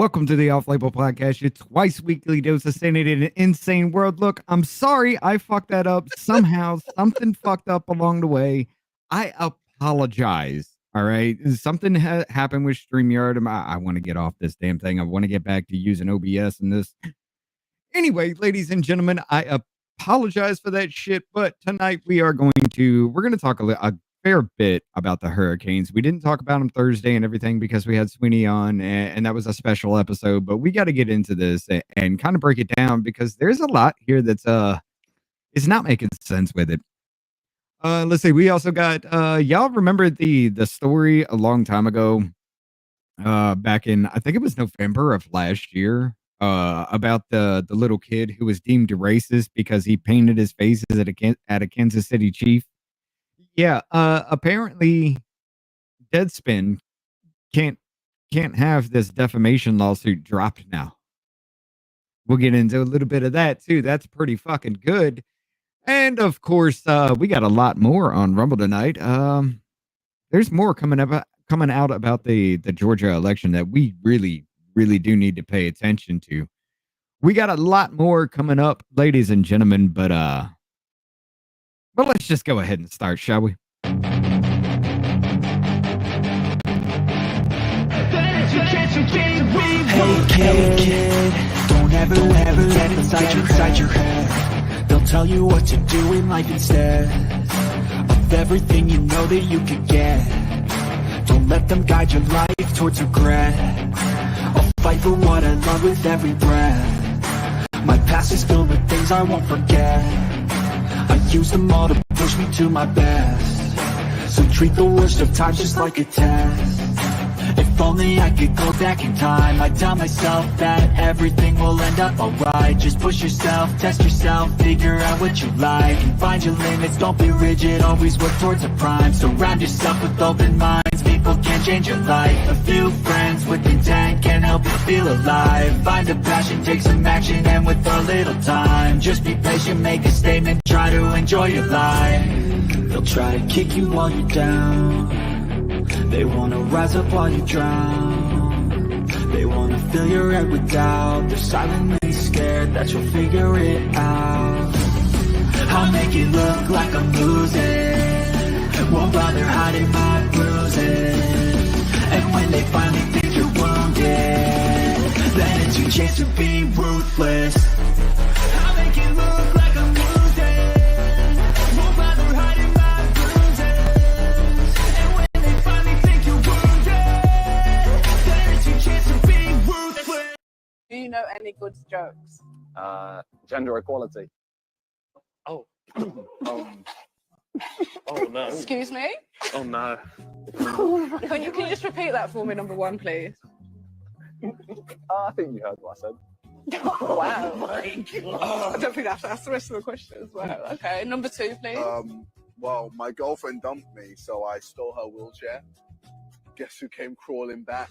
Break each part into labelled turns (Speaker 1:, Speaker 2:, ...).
Speaker 1: Welcome to the Off Label Podcast, your twice weekly dose of sanity in an insane world. Look, I'm sorry I fucked that up. Somehow, something fucked up along the way. I apologize. All right. Something happened with Streamyard. I want to get off this damn thing. I want to get back to using OBS and this. Anyway, ladies and gentlemen, I apologize for that shit. But tonight we're going to talk a fair bit about the hurricanes. We didn't talk about them Thursday and everything because we had Sweeney on, and that was a special episode. But we got to get into this and kind of break it down because there's a lot here that's it's not making sense with it. Let's see. We also got y'all remember the story a long time ago, back in I think it was November of last year, about the little kid who was deemed racist because he painted his face at a Kansas City chief. Yeah, apparently Deadspin can't have this defamation lawsuit dropped now. We'll get into a little bit of that too. That's pretty fucking good. And of course, we got a lot more on Rumble tonight. There's more coming out about the Georgia election that we really do need to pay attention to. We got a lot more coming up, ladies and gentlemen, but let's just go ahead and start, shall we?
Speaker 2: Hey kid, don't ever get inside your head. They'll tell you what to do in life instead of everything you know that you could get. Don't let them guide your life towards regret. I'll fight for what I love with every breath. My past is filled with things I won't forget. I use them all to push me to my best. So treat the worst of times just like a test. If only I could go back in time, I'd tell myself that everything will end up alright. Just push yourself, test yourself, figure out what you like, and find your limits, don't be rigid, always work towards a prime. Surround yourself with open minds, people can change your life. A few friends with intent can help you feel alive. Find a passion, take some action, and with a little time, just be patient, make a statement, try to enjoy your life. They'll try to kick you while you're down. They wanna rise up while you drown. They wanna fill your head with doubt. They're silently scared that you'll figure it out. I'll make it look like I'm losing. Won't bother hiding my bruises. And when they finally think you're wounded, then it's your chance to be ruthless. I'll make it look like I'm losing. Won't bother hiding my bruises. And when they finally think you're wounded, then it's your chance to be ruthless.
Speaker 3: Do you know any good jokes?
Speaker 4: Gender equality.
Speaker 5: Oh. Oh no.
Speaker 3: Excuse me?
Speaker 5: Oh no.
Speaker 3: Can you just repeat that for me, number one, please?
Speaker 4: I think you heard what I said.
Speaker 3: Wow. I don't think I have to ask the rest of the question as well. Okay, number two, please.
Speaker 6: Well, my girlfriend dumped me, so I stole her wheelchair. Guess who came crawling back?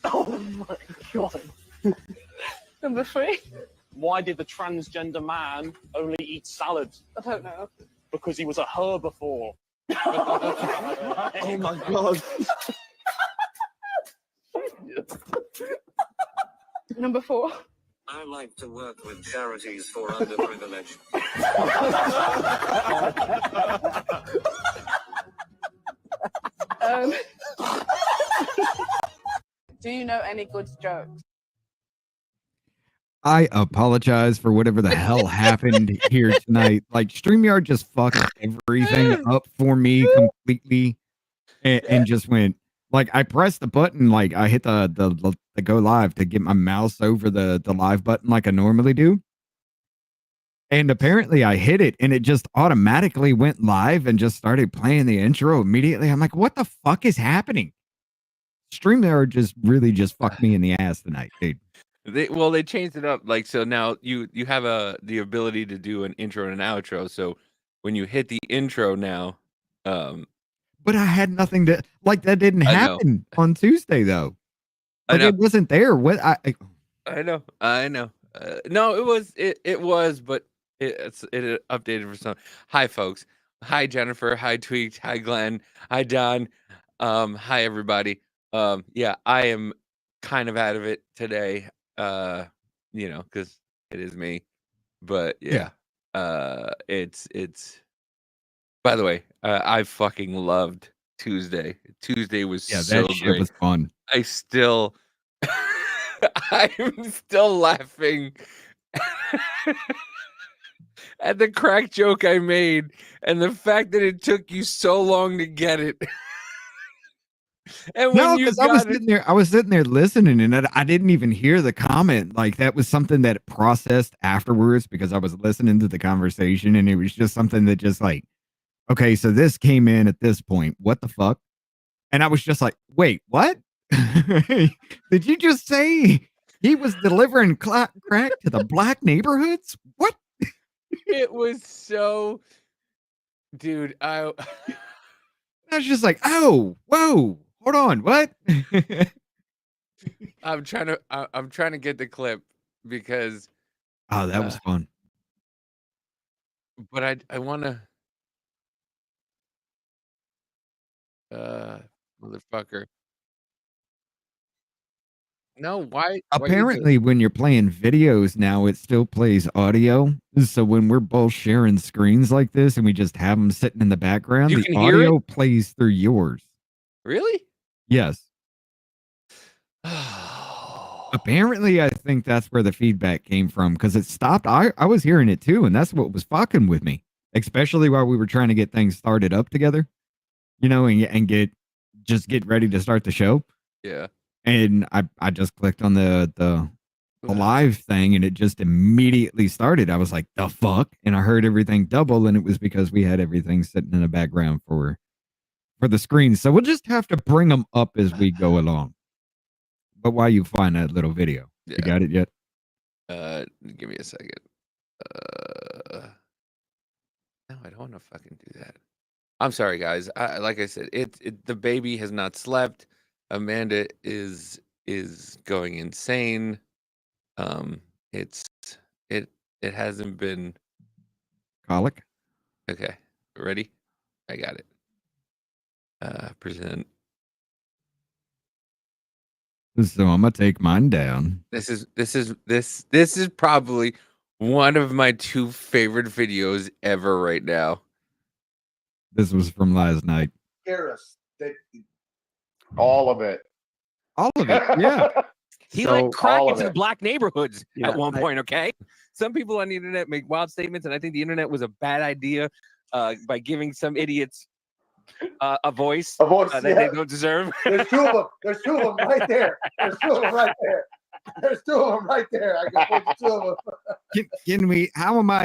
Speaker 3: Oh my god. Number three.
Speaker 5: Why did the transgender man only eat salad?
Speaker 3: I don't know.
Speaker 5: Because he was a herbivore.
Speaker 6: Oh my god.
Speaker 3: Number four.
Speaker 7: I like to work with charities for underprivileged.
Speaker 3: Do you know any good jokes?
Speaker 1: I apologize for whatever the hell happened here tonight. Like Streamyard just fucked everything up for me completely, and just went like I pressed the button, like I hit the go live to get my mouse over the live button like I normally do, and apparently I hit it and it just automatically went live and just started playing the intro immediately. I'm like, what the fuck is happening? Streamyard just really just fucked me in the ass tonight, dude.
Speaker 8: They changed it up, like, so now you have the ability to do an intro and an outro. So when you hit the intro now,
Speaker 1: but I had nothing to like. That didn't happen on Tuesday though. Like it wasn't there. What
Speaker 8: I know. No, it was, but it updated for some. Hi, folks. Hi, Jennifer. Hi, Tweaked. Hi, Glenn. Hi, Don. Hi, everybody. Yeah, I am kind of out of it today. You know, because it is me. But yeah, it's. By the way, I fucking loved Tuesday. Tuesday was
Speaker 1: Yeah,
Speaker 8: so
Speaker 1: that shit
Speaker 8: great.
Speaker 1: was fun.
Speaker 8: I still, I'm still laughing at the crack joke I made and the fact that it took you so long to get it. And
Speaker 1: No,
Speaker 8: when you
Speaker 1: because I was
Speaker 8: got it,
Speaker 1: sitting there listening, and I didn't even hear the comment. Like that was something that processed afterwards because I was listening to the conversation, and it was just something that just like, okay, so this came in at this point. What the fuck? And I was just like, wait, what? Did you just say he was delivering crack to the black neighborhoods? What?
Speaker 8: it was so, dude.
Speaker 1: I was just like, oh, whoa, hold on, what?
Speaker 8: I'm trying to get the clip because.
Speaker 1: Oh, that was fun.
Speaker 8: But I want to. Motherfucker. No, why?
Speaker 1: Apparently, when you're playing videos now, it still plays audio. So when we're both sharing screens like this and we just have them sitting in the background,
Speaker 8: You
Speaker 1: the
Speaker 8: can hear
Speaker 1: audio plays through yours.
Speaker 8: Really?
Speaker 1: Yes. Apparently, I think that's where the feedback came from because it stopped. I was hearing it too, and that's what was fucking with me, especially while we were trying to get things started up together, you know, and get ready to start the show.
Speaker 8: Yeah.
Speaker 1: And I just clicked on the live thing and it just immediately started. I was like, the fuck? And I heard everything double, and it was because we had everything sitting in the background for the screen. So we'll just have to bring them up as we go along. But while you find that little video, you got it yet?
Speaker 8: Give me a second. No, I don't want to fucking do that. I'm sorry, guys. Like I said, the baby has not slept. Amanda is going insane. It hasn't been
Speaker 1: Colic.
Speaker 8: Okay, ready? I got it. Present.
Speaker 1: So I'm gonna take mine down.
Speaker 8: This is probably one of my 2 favorite videos ever right now.
Speaker 1: This was from last night.
Speaker 4: All of it.
Speaker 1: All of it, yeah.
Speaker 9: He
Speaker 4: So,
Speaker 9: let crack
Speaker 4: all of
Speaker 9: into the
Speaker 4: it.
Speaker 9: black neighborhoods
Speaker 4: Yeah,
Speaker 9: at one point, okay?
Speaker 8: Some people on the internet make wild statements, and I think the internet was a bad idea by giving some idiots a voice, that they don't deserve.
Speaker 10: There's 2 of them. There's 2 of them right there. There's 2 of them right there. There's 2 of them right there. I can point to 2 of them.
Speaker 1: Can we? How am I?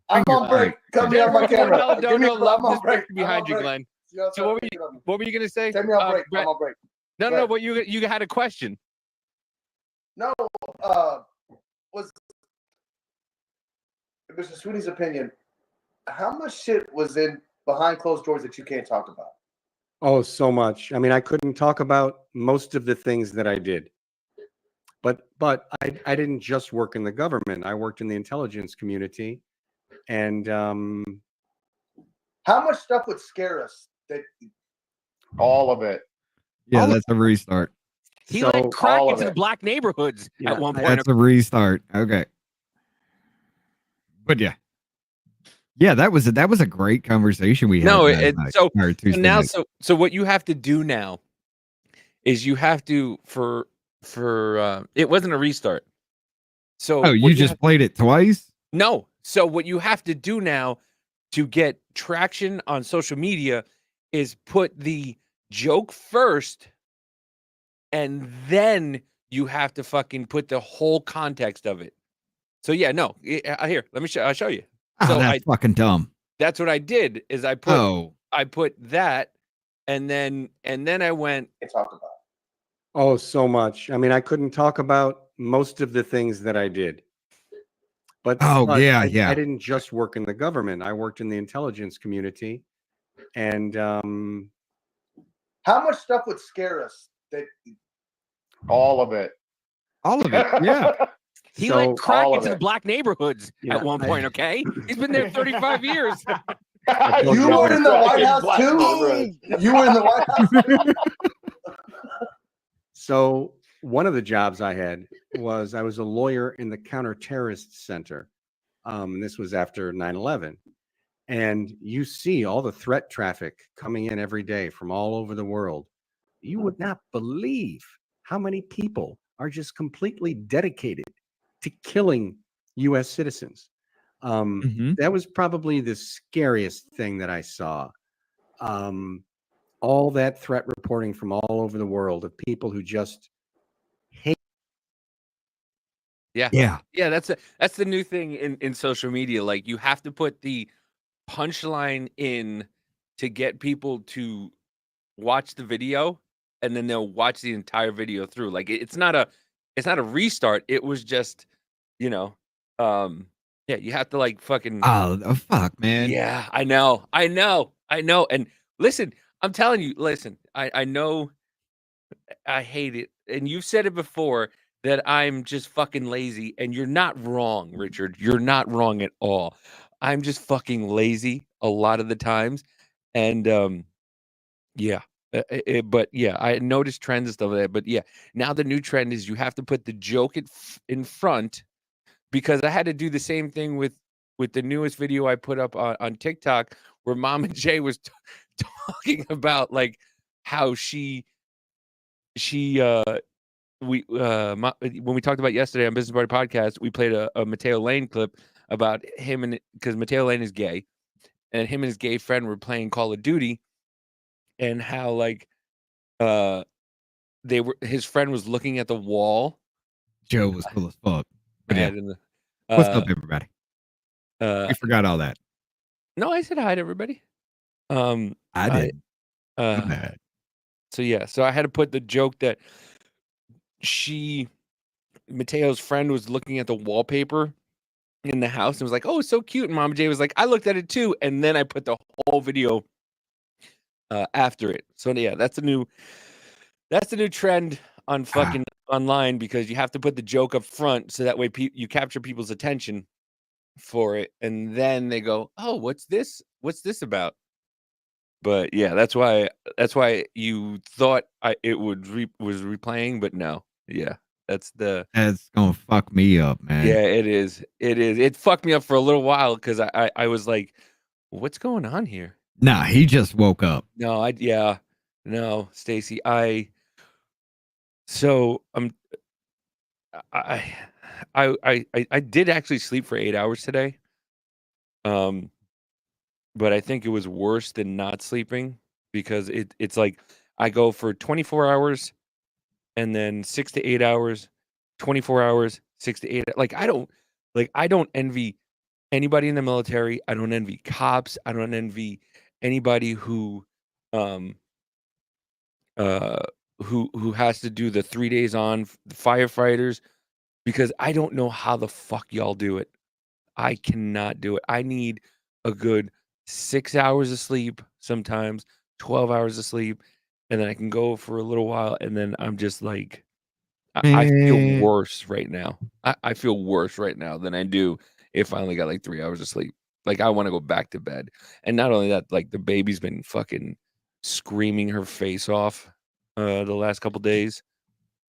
Speaker 10: I'm on break. Come me on my camera.
Speaker 8: Don't
Speaker 10: Give me
Speaker 8: love
Speaker 10: I'm on
Speaker 8: this
Speaker 10: break.
Speaker 8: person behind you, Glenn. So what were you gonna say?
Speaker 10: Take me on break.
Speaker 8: Brett?
Speaker 10: I'm on break.
Speaker 8: No. But you had a question.
Speaker 10: No, was Mr. Sweeney's opinion? How much shit was in behind closed doors that you can't talk about?
Speaker 11: Oh, so much. I mean, I couldn't talk about most of the things that I did. But I didn't just work in the government. I worked in the intelligence community. And
Speaker 10: how much stuff would scare us? That
Speaker 4: all of it.
Speaker 1: Yeah, that's a restart.
Speaker 9: He
Speaker 11: So,
Speaker 9: let crack
Speaker 11: all of
Speaker 9: into the
Speaker 11: it.
Speaker 9: black neighborhoods
Speaker 11: Yeah,
Speaker 9: at one point.
Speaker 1: That's a restart. Okay. But yeah, that was a great conversation we had.
Speaker 8: No,
Speaker 1: last night, or Tuesday
Speaker 8: now
Speaker 1: night.
Speaker 8: so what you have to do now is you have to for it wasn't a restart. So
Speaker 1: Oh, you just played it twice?
Speaker 8: No. So what you have to do now to get traction on social media is put the joke first, and then you have to fucking put the whole context of it. So yeah, no. Here, let me show. I'll show you.
Speaker 1: Oh,
Speaker 8: So
Speaker 1: that's fucking dumb.
Speaker 8: that's what I did. Is I put that, and then I went.
Speaker 10: talk about.
Speaker 11: oh, so much. I mean, I couldn't talk about most of the things that I did. But
Speaker 1: Oh, yeah,
Speaker 11: I
Speaker 1: yeah.
Speaker 11: didn't just work in the government. I worked in the intelligence community. And
Speaker 10: How much stuff would scare us? That
Speaker 4: all of it.
Speaker 1: All of it. Yeah.
Speaker 9: He
Speaker 11: So,
Speaker 9: let crack
Speaker 4: all of
Speaker 9: into the
Speaker 4: it.
Speaker 9: black neighborhoods
Speaker 11: Yeah,
Speaker 9: at one point, okay? He's been there 35 years.
Speaker 10: you were in the White House too. You were in the White House.
Speaker 11: so one of the jobs I had was I was a lawyer in the Counter-Terrorist Center. This was after 9/11. And you see all the threat traffic coming in every day from all over the world. You would not believe how many people are just completely dedicated to killing U.S. citizens. That was probably the scariest thing that I saw. All that threat reporting from all over the world of people who just hate.
Speaker 8: Yeah. That's the new thing in social media. Like, you have to put the punchline in to get people to watch the video, and then they'll watch the entire video through. Like, it's not a restart. It was just, you have to like fucking.
Speaker 1: Oh fuck, man.
Speaker 8: Yeah, I know. And listen, I'm telling you, I know I hate it. And you've said it before that I'm just fucking lazy, and you're not wrong, Richard. You're not wrong at all. I'm just fucking lazy a lot of the times. And but yeah, I noticed trends and stuff like that. But yeah, now the new trend is you have to put the joke in front, because I had to do the same thing with the newest video I put up on TikTok, where Mama J was talking about like how when we talked about yesterday on Business Party Podcast, we played a Mateo Lane clip about him, because Mateo Lane is gay, and him and his gay friend were playing Call of Duty, and how like his friend was looking at the wall.
Speaker 1: Joe was cool as fuck. But yeah.
Speaker 8: What's
Speaker 1: up, everybody? We forgot all that.
Speaker 8: No, I said hi to everybody.
Speaker 1: I did. Bad.
Speaker 8: So yeah, so I had to put the joke that Mateo's friend was looking at the wallpaper in the house and was like, "Oh, it's so cute." And Mama J was like, "I looked at it too." And then I put the whole video after it. So yeah, that's the new trend on fucking online, because you have to put the joke up front, so that way you capture people's attention for it, and then they go, "Oh, what's this? What's this about?" But yeah, that's why you thought it was replaying, but no. Yeah, that's
Speaker 1: gonna fuck me up, man.
Speaker 8: Yeah, it is. It fucked me up for a little while, because I was like, what's going on here?
Speaker 1: Nah, he just woke up.
Speaker 8: No, Stacy, I did actually sleep for 8 hours today. But I think it was worse than not sleeping, because it's like I go for 24 hours and then 6 to 8 hours, 24 hours, 6 to 8. Like, I don't envy anybody in the military. I don't envy cops. I don't envy anybody who has to do the 3 days on, firefighters, because I don't know how the fuck y'all do it. I cannot do it. I need a good 6 hours of sleep, sometimes 12 hours of sleep, and then I can go for a little while, and then I'm just like, I feel worse right now. I feel worse right now than I do if I only got like 3 hours of sleep. Like, I want to go back to bed. And not only that, like, the baby's been fucking screaming her face off the last couple days.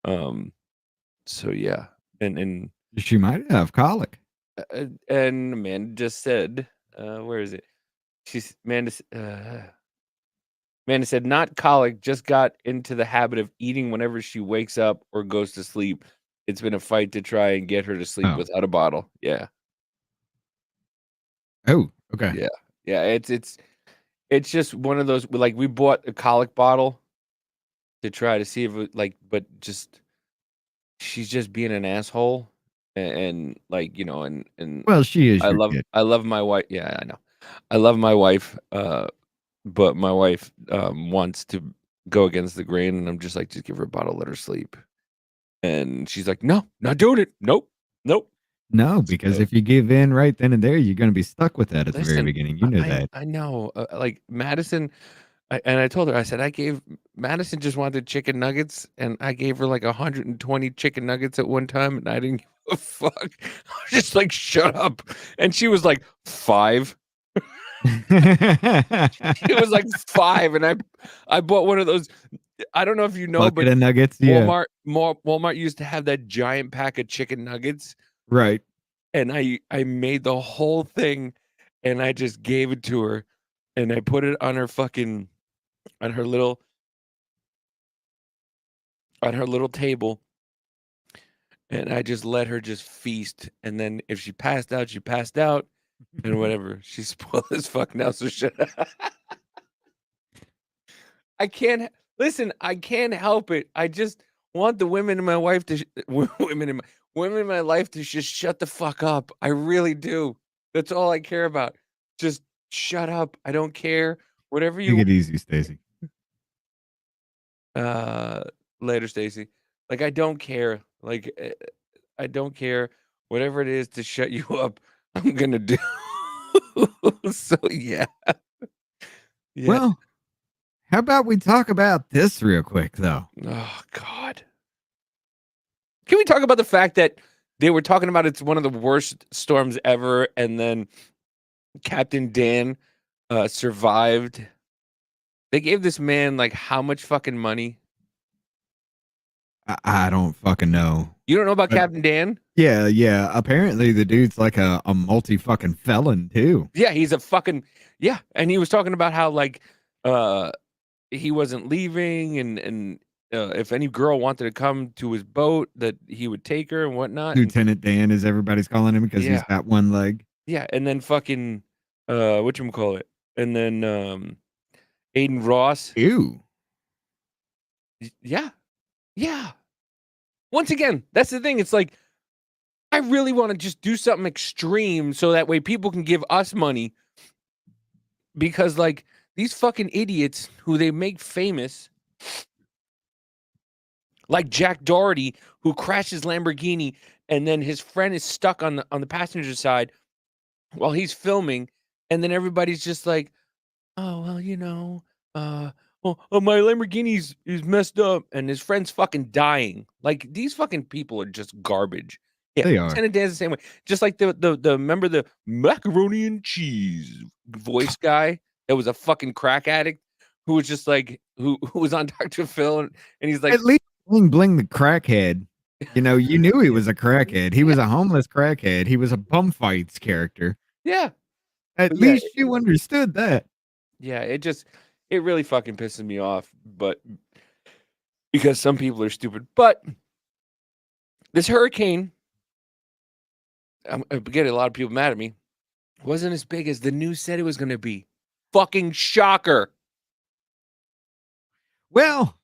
Speaker 8: So yeah, and
Speaker 1: she might have colic.
Speaker 8: And Amanda just said, where is it? Amanda said, not colic, just got into the habit of eating whenever she wakes up or goes to sleep. It's been a fight to try and get her to sleep without a bottle. Yeah.
Speaker 1: Oh, okay.
Speaker 8: Yeah. Yeah. It's just one of those, like, we bought a colic bottle to try to see if it, like, but just, she's just being an asshole. And like, and
Speaker 1: well, she is.
Speaker 8: I love my wife. Yeah, I know. I love my wife. But my wife wants to go against the grain, and I'm just like, just give her a bottle, let her sleep. And she's like, no, not doing it. Nope.
Speaker 1: No, because if you give in right then and there, you're going to be stuck with that at the very beginning. You know that.
Speaker 8: I know. Like Madison, and I told her, I said, Madison just wanted chicken nuggets, and I gave her like 120 chicken nuggets at one time, and I didn't give a fuck. I was just like, shut up. And she was like, 5. It was like 5, and I bought one of those I don't know if you know,
Speaker 1: Bucket
Speaker 8: but
Speaker 1: of nuggets. Yeah.
Speaker 8: Walmart used to have that giant pack of chicken nuggets,
Speaker 1: Right.
Speaker 8: and I made the whole thing, and I just gave it to her, and I put it on her little table, and I just let her just feast. And then if she passed out, she passed out, and whatever. She's spoiled as fuck now, so shut up. I can't help it. I just want the women in my life to women in my life to just shut the fuck up. I really do. That's all I care about. Just shut up. I don't care. Whatever
Speaker 1: Take
Speaker 8: you
Speaker 1: it easy, Stacy.
Speaker 8: later, Stacy. Like, I don't care. Like, I don't care. Whatever it is to shut you up, I'm gonna do. So yeah. Yeah.
Speaker 1: Well, how about we talk about this real quick, though?
Speaker 8: Oh God. Can we talk about the fact that they were talking about it's one of the worst storms ever, and then Captain Dan survived? They gave this man like how much fucking money?
Speaker 1: I don't fucking know.
Speaker 8: You don't know about
Speaker 1: But-
Speaker 8: Captain Dan?
Speaker 1: Yeah. Apparently, the dude's like a multi fucking felon too.
Speaker 8: Yeah, he's a fucking and he was talking about how like he wasn't leaving, and if any girl wanted to come to his boat, that he would take her and whatnot.
Speaker 1: Lieutenant Dan, as everybody's calling him, because he's
Speaker 8: Yeah.
Speaker 1: got one leg.
Speaker 8: Yeah, and then fucking whatchamacallit? And then Aiden Ross.
Speaker 1: Ew.
Speaker 8: Yeah. Once again, that's the thing. It's like, I really want to just do something extreme so that way people can give us money, because like these fucking idiots who they make famous, like Jack Doherty, who crashed his Lamborghini and then his friend is stuck on the passenger side while he's filming, and then everybody's just like, oh well, my Lamborghini's is messed up, and his friend's fucking dying. Like, these fucking people are just garbage. Yeah,
Speaker 1: They are.
Speaker 8: Lieutenant Dan's the same way. Just like the remember the macaroni and cheese voice guy that was a fucking crack addict who was just like who was on Dr. Phil, and he's like,
Speaker 1: At least Bling the crackhead. You knew he was a crackhead. He was a homeless crackhead. He was a bum fights character.
Speaker 8: yeah,
Speaker 1: At
Speaker 8: Yeah.
Speaker 1: least you understood that.
Speaker 8: yeah. It really fucking pisses me off, but because some people are stupid. But this hurricane, I'm getting a lot of people mad at me, wasn't as big as the news said it was going to be. Fucking shocker.
Speaker 1: Well,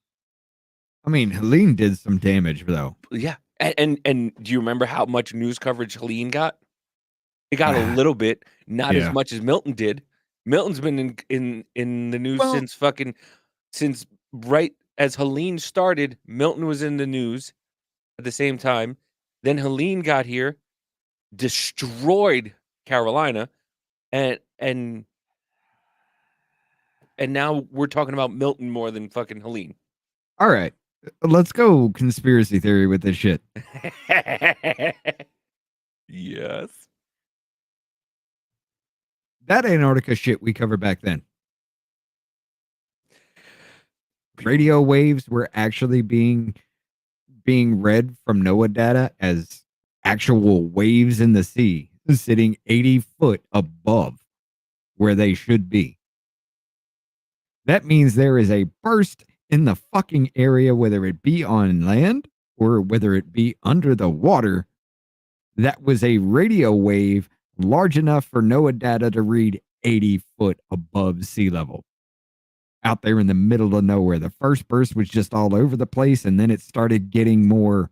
Speaker 1: I mean, Helene did some damage, though.
Speaker 8: Yeah. And do you remember how much news coverage Helene got? It got a little bit, not
Speaker 1: Yeah.
Speaker 8: as much as Milton did. Milton's been in the news
Speaker 1: Well-
Speaker 8: since right as Helene started. Milton was in the news at the same time. Then Helene got here, destroyed Carolina, and now we're talking about Milton more than fucking Helene.
Speaker 1: All right. Let's go conspiracy theory with this shit.
Speaker 8: Yes.
Speaker 1: That Antarctica shit we covered back then. Radio waves were actually being read from NOAA data as actual waves in the sea, sitting 80 foot above where they should be. That means there is a burst in the fucking area, whether it be on land or whether it be under the water. That was a radio wave large enough for NOAA data to read 80 foot above sea level. Out there in the middle of nowhere. The first burst was just all over the place, and then it started getting more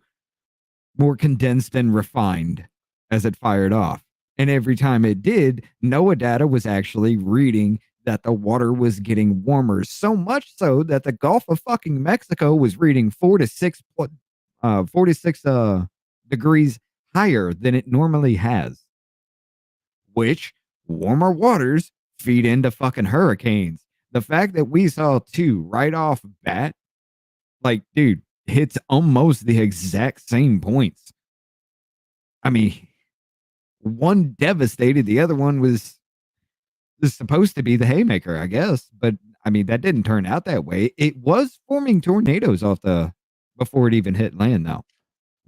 Speaker 1: condensed and refined as it fired off. And every time it did, NOAA data was actually reading that the water was getting warmer, so much so that the Gulf of fucking Mexico was reading 46 degrees higher than it normally has. Which warmer waters feed into fucking hurricanes. The fact that we saw two right off bat, like, dude, hits almost the exact same points. I mean, one devastated, the other one was supposed to be the haymaker, I guess. But I mean, that didn't turn out that way. It was forming tornadoes before it even hit land, though,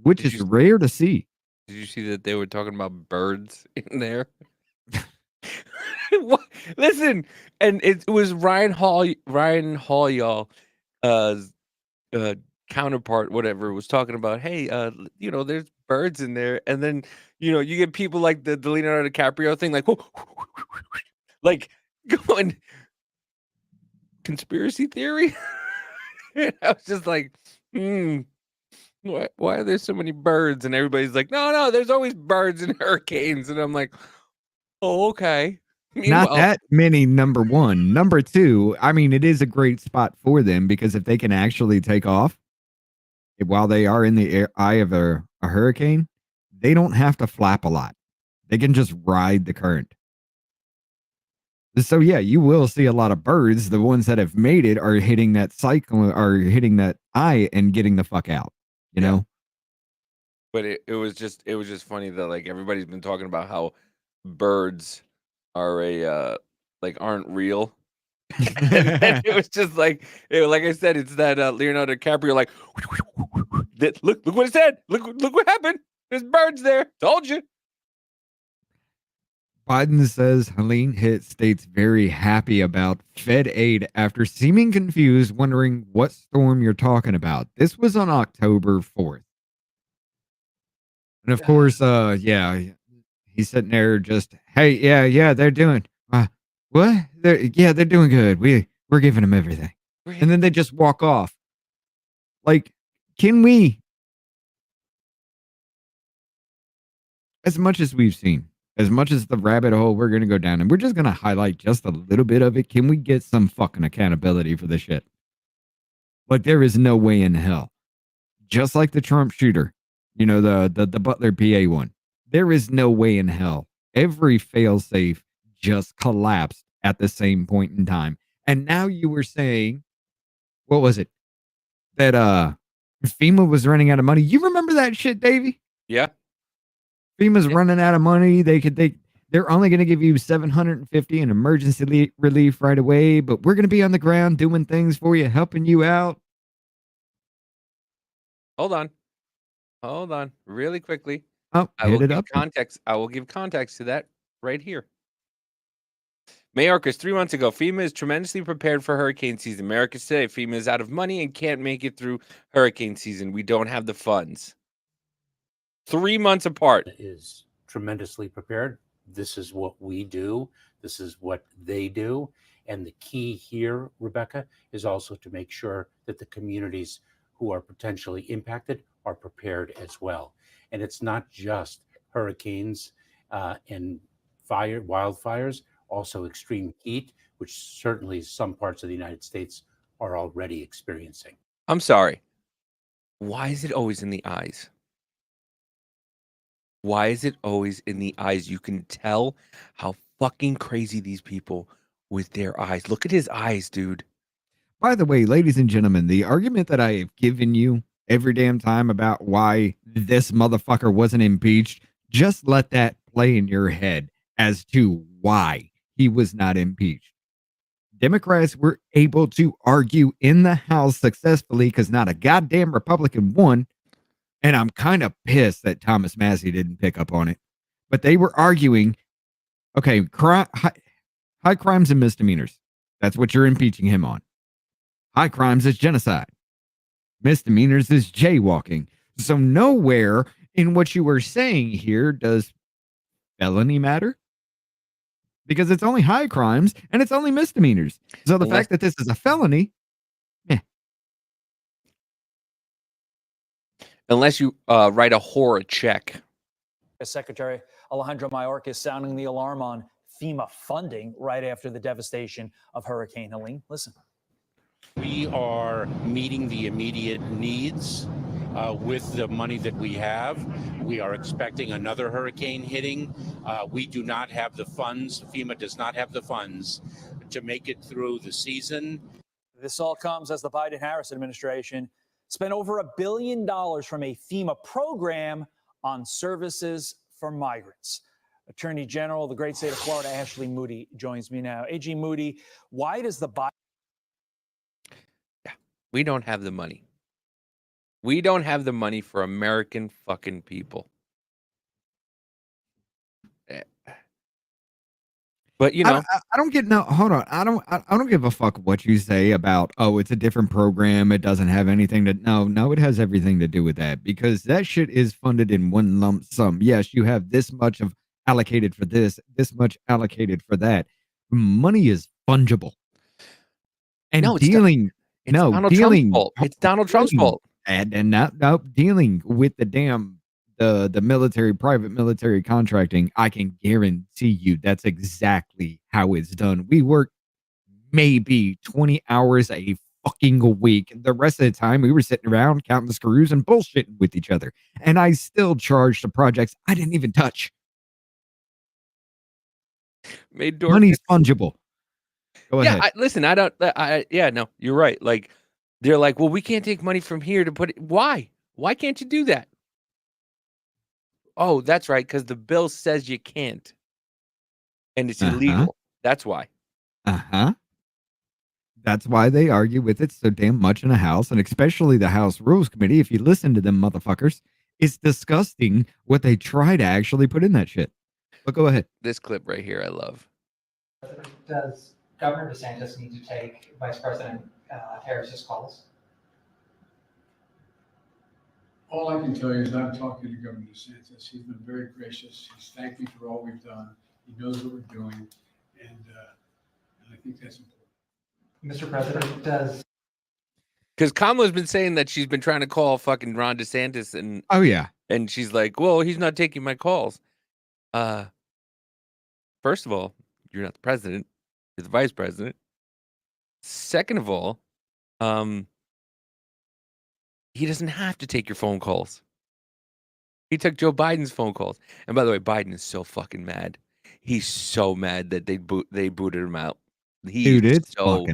Speaker 1: which is rare to see.
Speaker 8: Did you see that they were talking about birds in there? Listen, and it was Ryan Hall, y'all, counterpart, whatever, was talking about. Hey, there's birds in there, and then you get people like the Leonardo DiCaprio thing, like, like going conspiracy theory. I was just like, why are there so many birds? And everybody's like, no, there's always birds in hurricanes, and I'm like, oh, okay.
Speaker 1: Not that many, number one. Number two, I mean, it is a great spot for them because if they can actually take off while they are in the eye of a hurricane, they don't have to flap a lot. They can just ride the current. So, yeah, you will see a lot of birds. The ones that have made it are hitting that cycle or hitting that eye and getting the fuck out, you know?
Speaker 8: But it was just funny that like everybody's been talking about how birds are aren't real. And it was just like I said, it's that Leonardo DiCaprio like look what it said. Look what happened. There's birds there. Told you.
Speaker 1: Biden says Helene hit states very happy about Fed aid after seeming confused, wondering what storm you're talking about. This was on October 4th. And of course, he's sitting there just, hey, yeah, they're doing, what? They're doing good. We're giving them everything. And then they just walk off. Like, can we, as much as we've seen, as much as the rabbit hole we're going to go down, and we're just going to highlight just a little bit of it, can we get some fucking accountability for this shit? Like, there is no way in hell. Just like the Trump shooter, the Butler PA one. There is no way in hell. Every failsafe just collapsed at the same point in time. And now you were saying, what was it? That FEMA was running out of money. You remember that shit, Davey?
Speaker 8: Yeah.
Speaker 1: FEMA's running out of money. They're only going to give you $750 in emergency relief right away, but we're going to be on the ground doing things for you, helping you out.
Speaker 8: Hold on, really quickly.
Speaker 1: Oh,
Speaker 8: I will give context to that right here. Mayorkas, 3 months ago, FEMA is tremendously prepared for hurricane season. Mayorkas today, FEMA is out of money and can't make it through hurricane season. We don't have the funds. 3 months apart.
Speaker 12: Is tremendously prepared. This is what we do. This is what they do. And the key here, Rebecca, is also to make sure that the communities who are potentially impacted are prepared as well. And it's not just hurricanes and wildfires, also extreme heat, which certainly some parts of the United States are already experiencing.
Speaker 8: I'm sorry. Why is it always in the eyes? Why is it always in the eyes? You can tell how fucking crazy these people with their eyes. Look at his eyes, dude.
Speaker 1: By the way, ladies and gentlemen, the argument that I have given you every damn time about why this motherfucker wasn't impeached, just let that play in your head as to why he was not impeached. Democrats were able to argue in the House successfully because not a goddamn Republican won. And I'm kind of pissed that Thomas Massey didn't pick up on it. But they were arguing, okay, high crimes and misdemeanors. That's what you're impeaching him on. High crimes is genocide. Misdemeanors is jaywalking. So nowhere in what you were saying here does felony matter. Because it's only high crimes and it's only misdemeanors. So the fact that this is a felony,
Speaker 8: unless you write a horror check.
Speaker 13: Secretary Alejandro Mayorkas sounding the alarm on FEMA funding right after the devastation of Hurricane Helene. Listen.
Speaker 14: We are meeting the immediate needs with the money that we have. We are expecting another hurricane hitting. We do not have the funds. FEMA does not have the funds to make it through the season.
Speaker 13: This all comes as the Biden-Harris administration spent over $1 billion from a FEMA program on services for migrants. Attorney General of the great state of Florida, Ashley Moody, joins me now. AG Moody, why does the Biden...
Speaker 8: We don't have the money. We don't have the money for American fucking people. But you know,
Speaker 1: I don't get no. Hold on, I don't give a fuck what you say about. Oh, it's a different program. It doesn't have anything to. No, it has everything to do with that because that shit is funded in one lump sum. Yes, you have this much of allocated for this much allocated for that. Money is fungible, and
Speaker 8: no, it's
Speaker 1: dealing.
Speaker 8: it's Donald Trump's fault. It's Donald Trump's fault.
Speaker 1: And not dealing with the damn the military, private military contracting, I can guarantee you that's exactly how it's done. We work maybe 20 hours a fucking week. The rest of the time we were sitting around counting the screws and bullshitting with each other. And I still charged the projects I didn't even touch. Money's fungible. Go ahead.
Speaker 8: Listen, no, you're right. Like, they're like, well, we can't take money from here to put it. Why? Why can't you do that? Oh, that's right, because the bill says you can't. And it's illegal. That's why.
Speaker 1: That's why they argue with it so damn much in the House, and especially the House Rules Committee. If you listen to them motherfuckers, it's disgusting what they try to actually put in that shit. But go ahead.
Speaker 8: This clip right here, I love.
Speaker 15: Does Governor DeSantis need to take Vice President Harris's calls?
Speaker 16: All I can tell you is I'm talking to Governor DeSantis. He's been very gracious. He's thanked me for all we've done. He knows what we're doing, and I think that's important.
Speaker 15: Mr. President, does
Speaker 8: because Kamala's been saying that she's been trying to call fucking Ron DeSantis, and and she's like, well, he's not taking my calls. First of all, you're not the president; you're the vice president. Second of all, he doesn't have to take your phone calls. He took Joe Biden's phone calls. And by the way, Biden is so fucking mad. He's so mad that they booted him out.
Speaker 1: Dude, it's
Speaker 8: so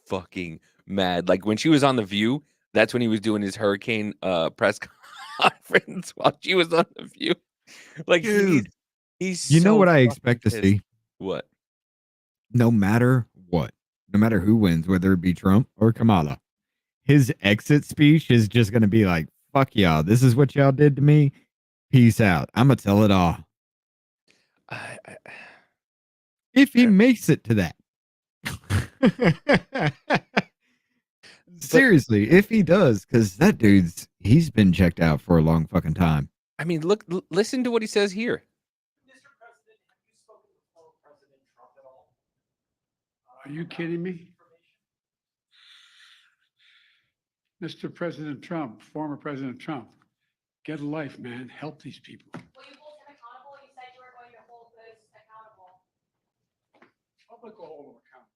Speaker 8: fucking mad. Like when she was on The View, that's when he was doing his hurricane press conference while she was on The View. Like,
Speaker 1: dude,
Speaker 8: he's
Speaker 1: you know
Speaker 8: so
Speaker 1: what I expect to
Speaker 8: pissed.
Speaker 1: see?
Speaker 8: What?
Speaker 1: No matter what, no matter who wins, whether it be Trump or Kamala, his exit speech is just going to be like, fuck y'all. This is what y'all did to me. Peace out. I'm going to tell it all. If he makes it to that. Seriously, if he does, because that he's been checked out for a long fucking time.
Speaker 8: I mean, listen to what he says here.
Speaker 16: Mr. President, have you spoken to former President Trump at all? Are you kidding me? Mr. President Trump, former President Trump, get a life, man. Help these people.
Speaker 17: Will you hold him accountable? You said you were going to hold those accountable.
Speaker 16: Public will hold them accountable.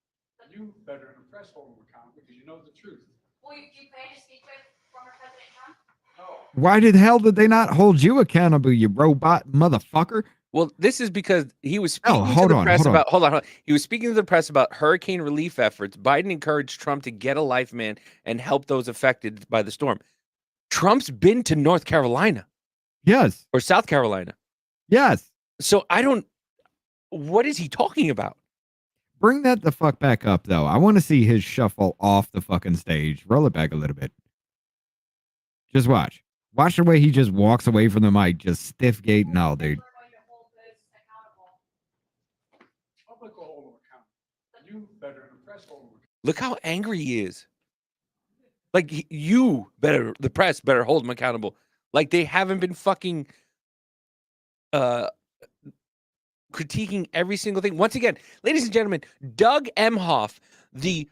Speaker 16: You better than the press hold them accountable because you know the truth.
Speaker 17: Will you plan to speak with former President Trump?
Speaker 16: No.
Speaker 1: Why the hell did they not hold you accountable, you robot motherfucker?
Speaker 8: Well, this is because he was speaking to the press about. Hold on. He was speaking to the press about hurricane relief efforts. Biden encouraged Trump to get a life, man, and help those affected by the storm. Trump's been to North Carolina.
Speaker 1: Yes.
Speaker 8: Or South Carolina.
Speaker 1: Yes.
Speaker 8: So I don't. What is he talking about?
Speaker 1: Bring that the fuck back up, though. I want to see his shuffle off the fucking stage. Roll it back a little bit. Just watch. Watch the way he just walks away from the mic, just stiff gate and all, dude.
Speaker 16: Public will hold them accountable. You better than the press hold them accountable.
Speaker 8: Look how angry he is. Like, the press better hold him accountable. Like, they haven't been fucking critiquing every single thing. Once again, ladies and gentlemen, Doug Emhoff, the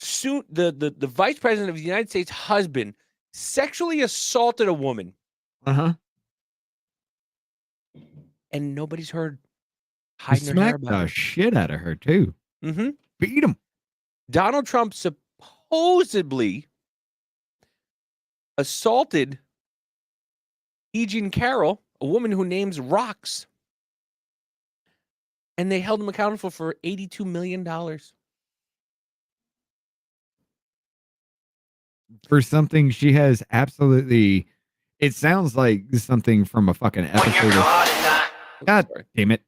Speaker 8: vice president of the United States husband, sexually assaulted a woman. And nobody's heard.
Speaker 1: He smacked the shit out of her, too. Beat him.
Speaker 8: Donald Trump supposedly assaulted E. Jean Carroll, a woman who names rocks. And they held him accountable for $82 million.
Speaker 1: For something she has absolutely... It sounds like something from a fucking episode of... God damn it.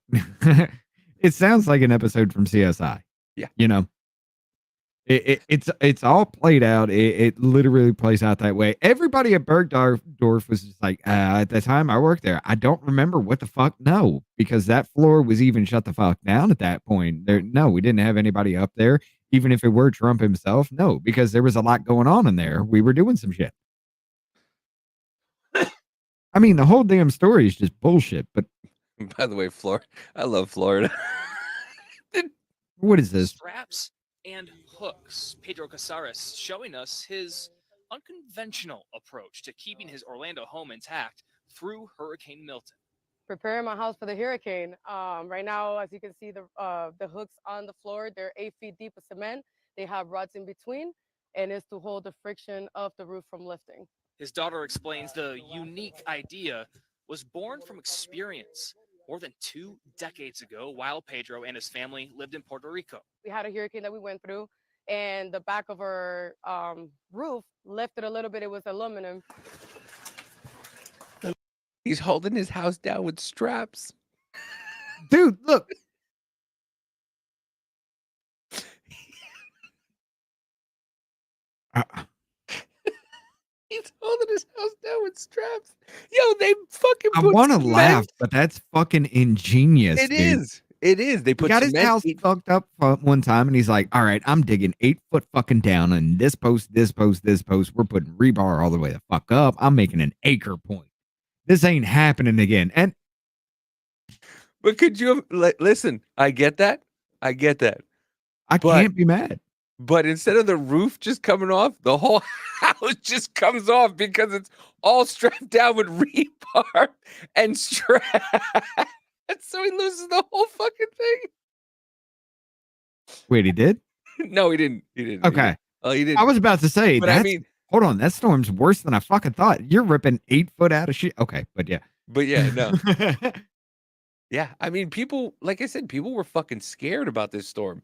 Speaker 1: It sounds like an episode from CSI.
Speaker 8: Yeah.
Speaker 1: You know? It's all played out. It literally plays out that way. Everybody at Bergdorf was just like, at the time I worked there, I don't remember what the fuck. No, because that floor was even shut the fuck down at that point. No, we didn't have anybody up there. Even if it were Trump himself, no, because there was a lot going on in there. We were doing some shit. I mean, the whole damn story is just bullshit. But
Speaker 8: by the way, Florida, I love Florida.
Speaker 1: What is this?
Speaker 18: Straps and hooks. Pedro Casares showing us his unconventional approach to keeping his Orlando home intact through Hurricane Milton.
Speaker 3: Preparing my house for the hurricane. Right now, as you can see, the hooks on the floor, they're 8 feet deep of cement. They have rods in between, and it's to hold the friction of the roof from lifting.
Speaker 18: His daughter explains the unique idea was born from experience more than 2 decades ago while Pedro and his family lived in Puerto Rico.
Speaker 3: We had a hurricane that we went through, and the back of our roof lifted a little bit. It was aluminum.
Speaker 8: He's holding his house down with straps.
Speaker 1: Dude, look.
Speaker 8: He's holding his house down with straps. Yo, they fucking
Speaker 1: I
Speaker 8: put
Speaker 1: want to
Speaker 8: cement-
Speaker 1: laugh, but that's fucking ingenious.
Speaker 8: It
Speaker 1: dude.
Speaker 8: is. It is. They
Speaker 1: He
Speaker 8: put
Speaker 1: got his
Speaker 8: cement-
Speaker 1: house fucked up one time, and he's like, "All right, I'm digging 8 foot fucking down, and this post, this post, this post. We're putting rebar all the way the fuck up. I'm making an anchor point. This ain't happening again." And
Speaker 8: But could you listen? I get that. I get that.
Speaker 1: I can't be mad.
Speaker 8: But instead of the roof just coming off, the whole house just comes off because it's all strapped down with rebar and straps. So he loses the whole fucking thing.
Speaker 1: Wait, he did?
Speaker 8: No, he didn't. He didn't.
Speaker 1: Okay.
Speaker 8: Oh, he didn't.
Speaker 1: I was about to say,
Speaker 8: But
Speaker 1: that's,
Speaker 8: I mean,
Speaker 1: hold on, that storm's worse than I fucking thought. You're ripping 8 foot out of shit. Okay, but yeah.
Speaker 8: But yeah, no. Yeah, I mean, people, like I said, people were fucking scared about this storm.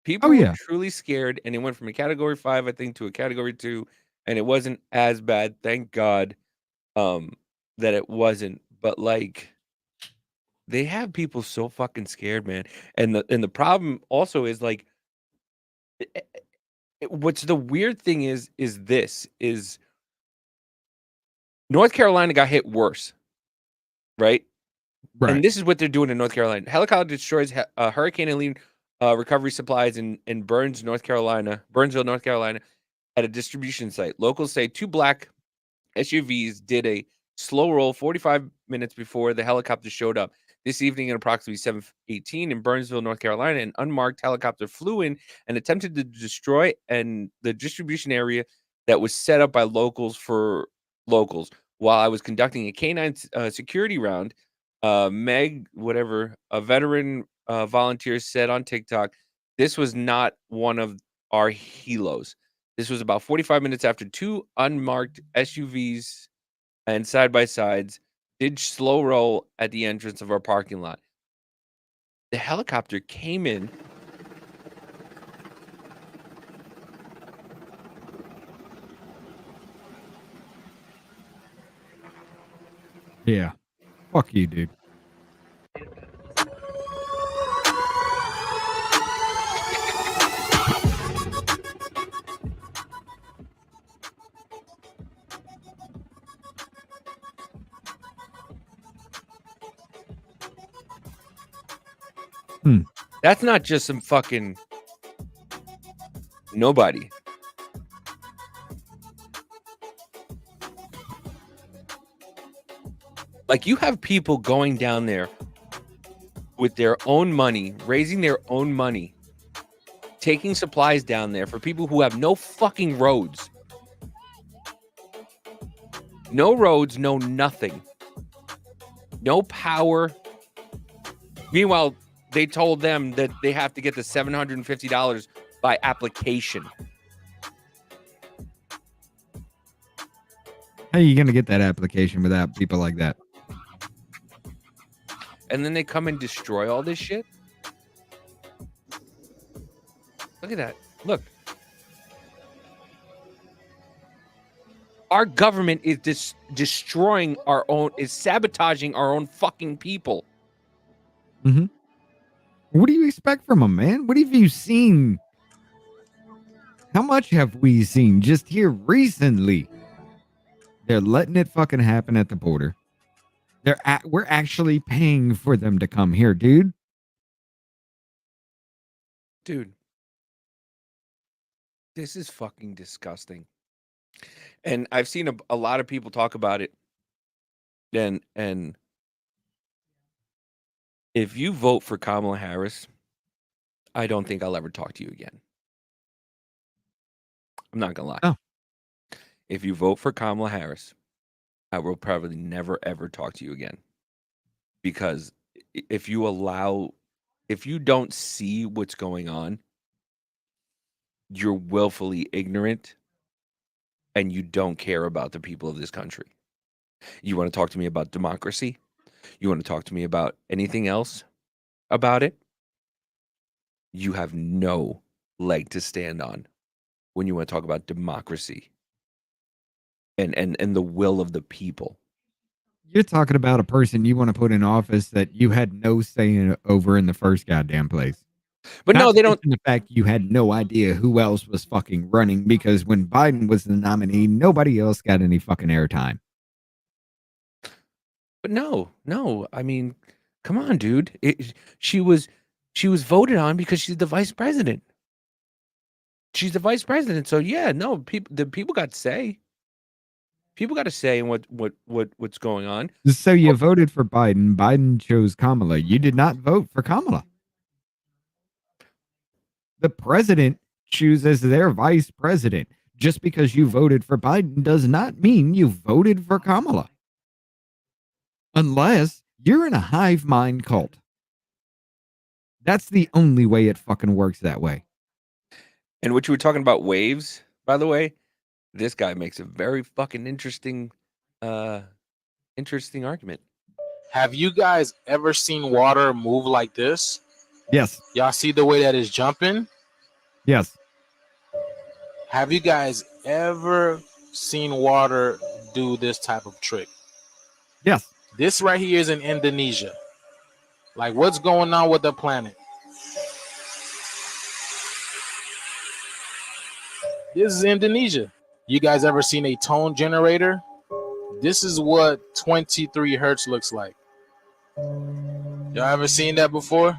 Speaker 8: People
Speaker 1: yeah.
Speaker 8: were truly scared, and it went from a category 5, I think, to a category 2, and it wasn't as bad, thank God, that it wasn't. But like, they have people so fucking scared, man. And the problem also is like, what's the weird thing is North Carolina got hit worse, right?
Speaker 1: Right.
Speaker 8: And this is what they're doing in North Carolina. Helicopter destroys Hurricane Helene recovery supplies in Burnsville, North Carolina, at a distribution site. Locals say 2 black SUVs did a slow roll 45 minutes before the helicopter showed up. This evening at approximately 7:18 in Burnsville, North Carolina, an unmarked helicopter flew in and attempted to destroy the distribution area that was set up by locals for locals. While I was conducting a canine security round, Meg, whatever, a veteran volunteer said on TikTok, this was not one of our helos. This was about 45 minutes after 2 unmarked SUVs and side-by-sides did slow roll at the entrance of our parking lot. The helicopter came in.
Speaker 1: Yeah. Fuck you, dude.
Speaker 8: That's not just some fucking nobody. Like, you have people going down there with their own money, raising their own money, taking supplies down there for people who have no fucking roads. No roads, no nothing. No power. Meanwhile, they told them that they have to get the $750 by application.
Speaker 1: How are you going to get that application without people like that?
Speaker 8: And then they come and destroy all this shit. Look at that. Look. Our government is destroying our own, is sabotaging our own fucking people.
Speaker 1: Mm-hmm. What do you expect from them, man? What have you seen How much have we seen just here recently? They're letting it fucking happen at the border. We're actually paying for them to come here, dude.
Speaker 8: Dude, this is fucking disgusting. And I've seen a lot of people talk about it. And if you vote for Kamala Harris, I don't think I'll ever talk to you again. I'm not gonna lie.
Speaker 1: Oh.
Speaker 8: If you vote for Kamala Harris, I will probably never ever talk to you again. Because if you don't see what's going on, you're willfully ignorant and you don't care about the people of this country. You want to talk to me about democracy? You want to talk to me about anything else about it? You have no leg to stand on when you want to talk about democracy and the will of the people.
Speaker 1: You're talking about a person you want to put in office that you had no say over in the first goddamn place.
Speaker 8: But
Speaker 1: Not
Speaker 8: no, they
Speaker 1: to
Speaker 8: don't.
Speaker 1: mention the fact you had no idea who else was fucking running, because when Biden was the nominee, nobody else got any fucking airtime.
Speaker 8: But no. I mean, come on, dude. She was voted on because she's the vice president. She's the vice president. So yeah, no, the people got to say. People got to say in what's going on.
Speaker 1: So you voted for Biden. Biden chose Kamala. You did not vote for Kamala. The president chooses their vice president. Just because you voted for Biden does not mean you voted for Kamala. Unless you're in a hive mind cult. That's the only way it fucking works that way.
Speaker 8: And what you were talking about waves, by the way, this guy makes a very fucking interesting argument.
Speaker 19: Have you guys ever seen water move like this?
Speaker 1: Yes.
Speaker 19: Y'all see the way that it's jumping?
Speaker 1: Yes.
Speaker 19: Have you guys ever seen water do this type of trick?
Speaker 1: Yes.
Speaker 19: This right here is in Indonesia. Like, what's going on with the planet? This is Indonesia. You guys ever seen a tone generator? This is what 23 hertz looks like. Y'all ever seen that before?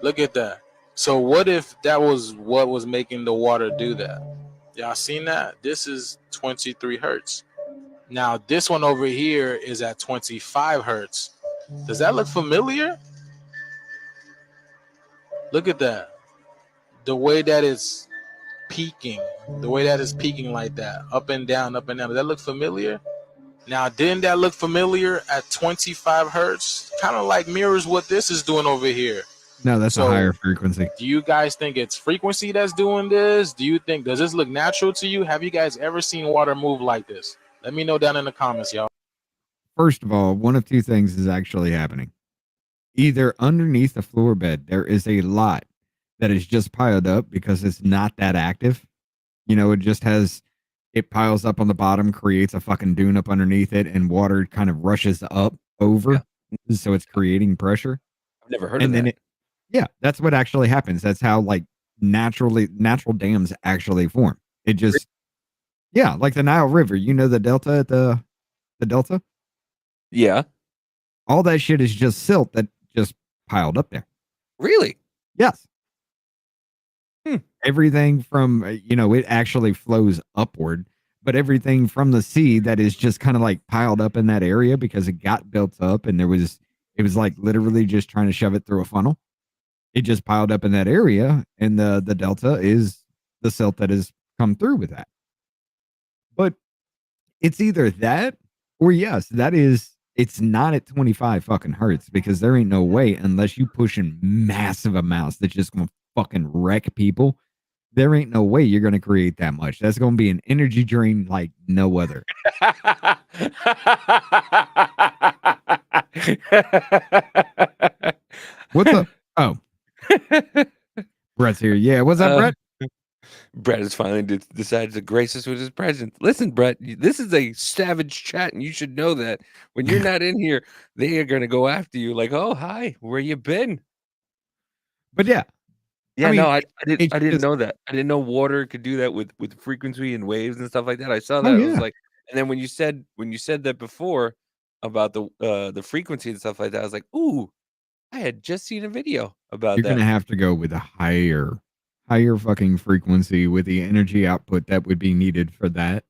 Speaker 19: Look at that. So what if that was what was making the water do that? Y'all seen that? This is 23 hertz. Now this one over here is at 25 hertz. Does that look familiar? Look at that. The way that it's peaking. The way that it's peaking like that. Up and down, up and down. Does that look familiar? Now, didn't that look familiar at 25 hertz? Kind of like mirrors what this is doing over here.
Speaker 1: No, that's a higher frequency.
Speaker 19: Do you guys think it's frequency that's doing this? Does this look natural to you? Have you guys ever seen water move like this? Let me know down in the comments, y'all.
Speaker 1: First of all, one of two things is actually happening. Either underneath the floor bed, there is a lot that is just piled up because it's not that active. You know, it piles up on the bottom, creates a fucking dune up underneath it, and water kind of rushes up over. Yeah. So it's creating pressure.
Speaker 8: I've never heard of that.
Speaker 1: Yeah, that's what actually happens. That's how like natural dams actually form. It just, yeah, like the Nile River. You know the delta at the delta?
Speaker 8: Yeah.
Speaker 1: All that shit is just silt that just piled up there.
Speaker 8: Really?
Speaker 1: Yes. Everything from, it actually flows upward, but everything from the sea that is just kind of like piled up in that area because it got built up and it was like literally just trying to shove it through a funnel. It just piled up in that area, and the delta is the silt that has come through with that. But it's either that or yes, it's not at 25 fucking hertz, because there ain't no way, unless you push in massive amounts that's just going to fucking wreck people. There ain't no way you're going to create that much. That's going to be an energy drain like no other. What's up? Oh. Brett's here. Yeah, what's up, Brett?
Speaker 8: Brett has finally decided to grace us with his presence. Listen, Brett, this is a savage chat, and you should know that when you're not in here, they are going to go after you like, oh, hi, where you been?
Speaker 1: But yeah,
Speaker 8: Yeah,
Speaker 1: mean,
Speaker 8: no, I
Speaker 1: it's
Speaker 8: didn't
Speaker 1: just
Speaker 8: know that. I didn't know water could do that with frequency and waves and stuff like that. I saw
Speaker 1: oh
Speaker 8: that. I was
Speaker 1: yeah.
Speaker 8: like, and then when you said that before about the frequency and stuff like that, I was like, ooh, I had just seen a video about
Speaker 1: You're
Speaker 8: that.
Speaker 1: gonna have to go with a higher fucking frequency with the energy output that would be needed for that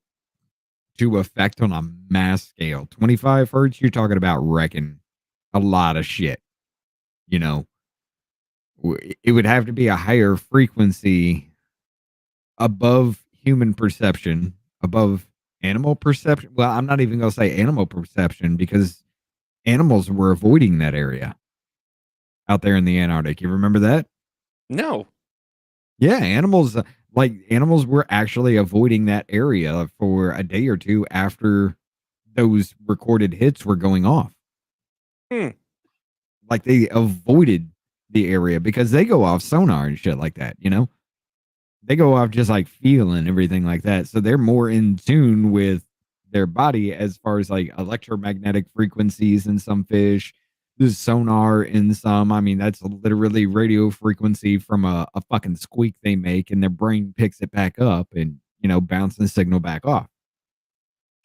Speaker 1: to affect on a mass scale. 25 hertz, you're talking about wrecking a lot of shit. You know, it would have to be a higher frequency above human perception, above animal perception. Well, I'm not even gonna say animal perception because animals were avoiding that area out there in the Antarctic. You remember that?
Speaker 8: No.
Speaker 1: Yeah, animals were actually avoiding that area for a day or two after those recorded hits were going off.
Speaker 8: Hmm.
Speaker 1: Like they avoided the area because they go off sonar and shit like that, you know? They go off just like feel and everything like that. So they're more in tune with their body as far as like electromagnetic frequencies in some fish, the sonar in some. I mean, that's literally radio frequency from a fucking squeak they make, and their brain picks it back up and, you know, bounces the signal back off.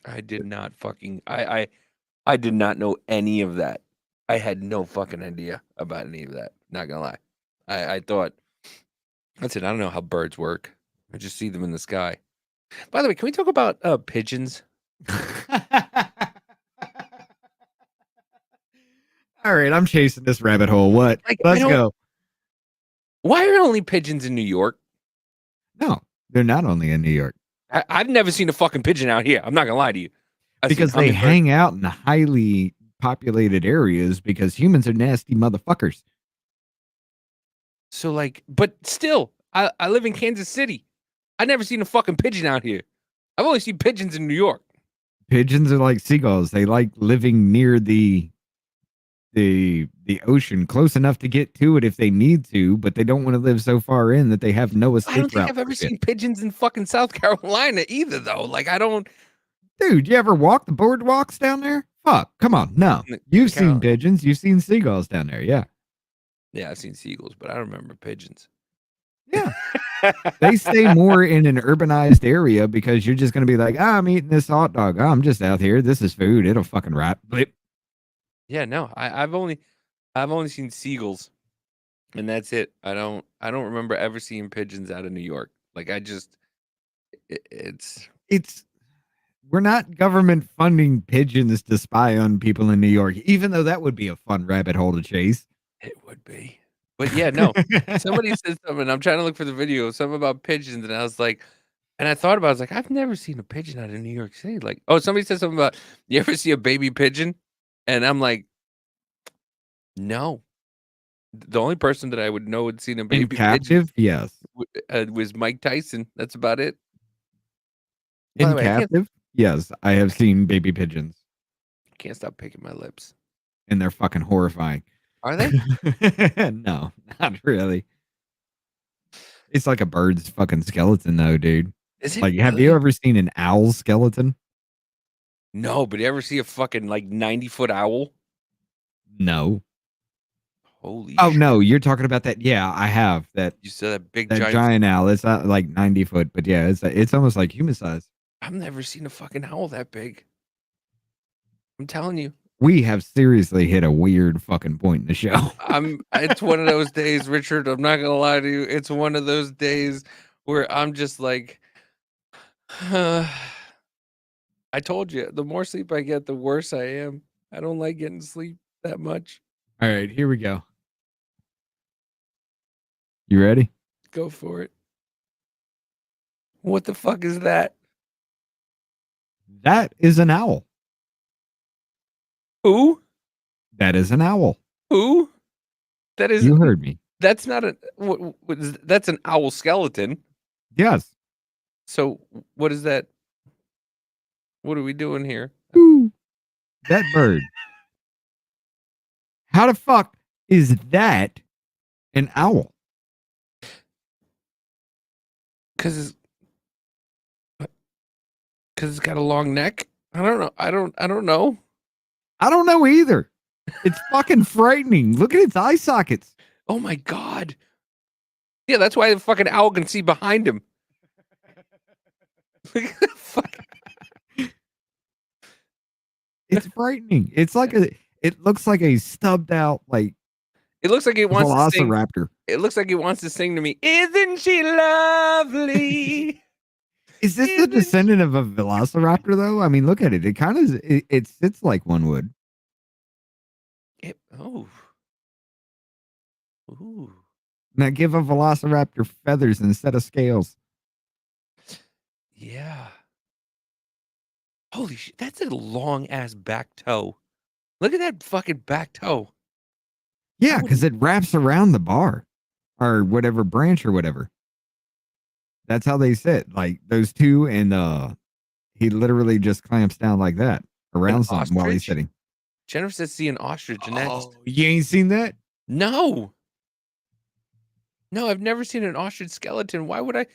Speaker 8: I did not fucking I did not know any of that. I had no fucking idea about any of that. Not gonna lie. I thought I don't know how birds work. I just see them in the sky. By the way, can we talk about pigeons?
Speaker 1: All right, I'm chasing this rabbit hole. What?
Speaker 8: Like,
Speaker 1: Let's go.
Speaker 8: Why are only pigeons in New York?
Speaker 1: No, they're not only in New York.
Speaker 8: I've never seen a fucking pigeon out here. I'm not gonna lie to you. I've seen
Speaker 1: Because they
Speaker 8: hummingbirds.
Speaker 1: hang out in highly populated areas because humans are nasty motherfuckers.
Speaker 8: So like, but still, I live in Kansas City. I never seen a fucking pigeon out here. I've only seen pigeons in New York.
Speaker 1: Pigeons are like seagulls. They like living near the ocean, close enough to get to it if they need to, but they don't want to live so far in that they have no escape
Speaker 8: I don't think
Speaker 1: route
Speaker 8: I've
Speaker 1: for
Speaker 8: ever
Speaker 1: shit.
Speaker 8: seen pigeons in fucking South Carolina either, though. Like, I don't.
Speaker 1: Dude, you ever walk the boardwalks down there? Fuck, come on. No. You've seen pigeons. You've seen seagulls down there. Yeah.
Speaker 8: Yeah, I've seen seagulls, but I don't remember pigeons.
Speaker 1: Yeah. They stay more in an urbanized area because you're just going to be like, I'm eating this hot dog. I'm just out here. This is food. It'll fucking rot. Blip.
Speaker 8: Yeah, no, I've only seen seagulls, and that's it. I don't remember ever seeing pigeons out of New York. Like it's
Speaker 1: we're not government funding pigeons to spy on people in New York, even though that would be a fun rabbit hole to chase.
Speaker 8: It would be. But yeah, no. Somebody said something. I'm trying to look for the video, something about pigeons, and I was like, and I thought about it, I was like, I've never seen a pigeon out of New York City. Like, oh, somebody said something about, you ever see a baby pigeon? And I'm like, no. The only person that I would know had seen a baby
Speaker 1: In captive? Yes.
Speaker 8: pigeon was Mike Tyson. That's about it.
Speaker 1: In
Speaker 8: By the way, I
Speaker 1: captive? Yes, I have seen baby pigeons,
Speaker 8: can't stop picking my lips.
Speaker 1: and they're fucking horrifying.
Speaker 8: Are they?
Speaker 1: No, not really. It's like a bird's fucking skeleton, though, dude.
Speaker 8: Is it
Speaker 1: Like, have
Speaker 8: really?
Speaker 1: you ever seen an owl's skeleton?
Speaker 8: No, but you ever see a fucking like 90-foot owl?
Speaker 1: No.
Speaker 8: Holy
Speaker 1: Oh
Speaker 8: shit.
Speaker 1: no, you're talking about that. Yeah, I have that.
Speaker 8: You saw that big
Speaker 1: That giant owl. It's not like 90 foot, but yeah, it's almost like human size.
Speaker 8: I've never seen a fucking owl that big. I'm telling you.
Speaker 1: We have seriously hit a weird fucking point in the show.
Speaker 8: It's one of those days, Richard. I'm not gonna lie to you. It's one of those days where I'm just like, I told you, the more sleep I get, the worse I am. I don't like getting sleep that much.
Speaker 1: All right, here we go. You ready?
Speaker 8: Go for it. What the fuck is that?
Speaker 1: That is an owl.
Speaker 8: Who?
Speaker 1: That is an owl.
Speaker 8: Who? That is.
Speaker 1: You heard me.
Speaker 8: That's not a. That's an owl skeleton.
Speaker 1: Yes.
Speaker 8: So what is that? What are we doing here?
Speaker 1: Ooh, that bird. How the fuck is that an owl?
Speaker 8: Because it's got a long neck. I don't know. I don't know.
Speaker 1: I don't know either. It's fucking frightening. Look at its eye sockets.
Speaker 8: Oh my god. Yeah, that's why the fucking owl can see behind him. Fuck.
Speaker 1: It's frightening. It's like it looks like a stubbed out like
Speaker 8: It looks like it wants to sing.
Speaker 1: velociraptor.
Speaker 8: It looks like it wants to sing to me. Isn't she lovely?
Speaker 1: Is this the descendant of a velociraptor though? I mean, look at it. It kind of it sits like one would.
Speaker 8: Oh. Ooh.
Speaker 1: Now give a velociraptor feathers instead of scales.
Speaker 8: Yeah. Holy shit, that's a long ass back toe. Look at that fucking back toe.
Speaker 1: Yeah, because it wraps around the bar or whatever branch or whatever. That's how they sit. Like those two, and he literally just clamps down like that around something while he's
Speaker 8: ostrich?
Speaker 1: sitting.
Speaker 8: Jennifer says see an ostrich and that's
Speaker 1: You ain't seen that?
Speaker 8: no. No, I've never seen an ostrich skeleton. Why would I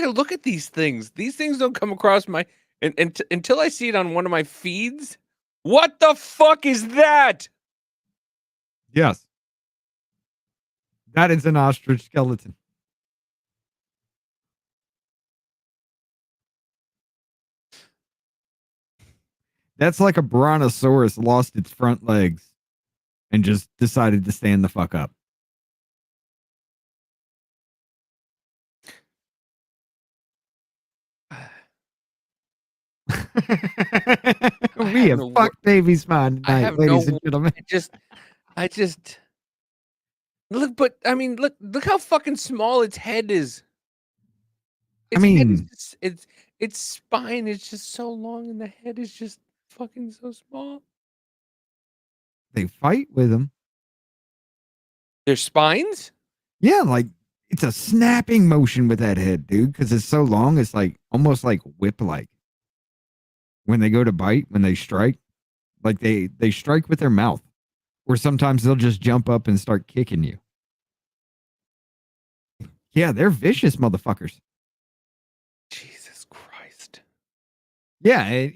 Speaker 8: look at these things? These things don't come across my until I see it on one of my feeds. What the fuck is that?
Speaker 1: Yes. That is an ostrich skeleton. That's like a brontosaurus lost its front legs and just decided to stand the fuck up. We have fucked Davy's mind
Speaker 8: I
Speaker 1: tonight,
Speaker 8: have
Speaker 1: ladies
Speaker 8: no
Speaker 1: and gentlemen.
Speaker 8: I just look, but I mean, look how fucking small its head is. Its head is just, its spine is just so long, and the head is just fucking so small.
Speaker 1: They fight with him.
Speaker 8: Their spines?
Speaker 1: Yeah, like it's a snapping motion with that head, dude, because it's so long. It's like almost like whip-like. When they go to bite, when they strike, like they strike with their mouth, or sometimes they'll just jump up and start kicking you. Yeah, they're vicious motherfuckers.
Speaker 8: Jesus Christ.
Speaker 1: Yeah,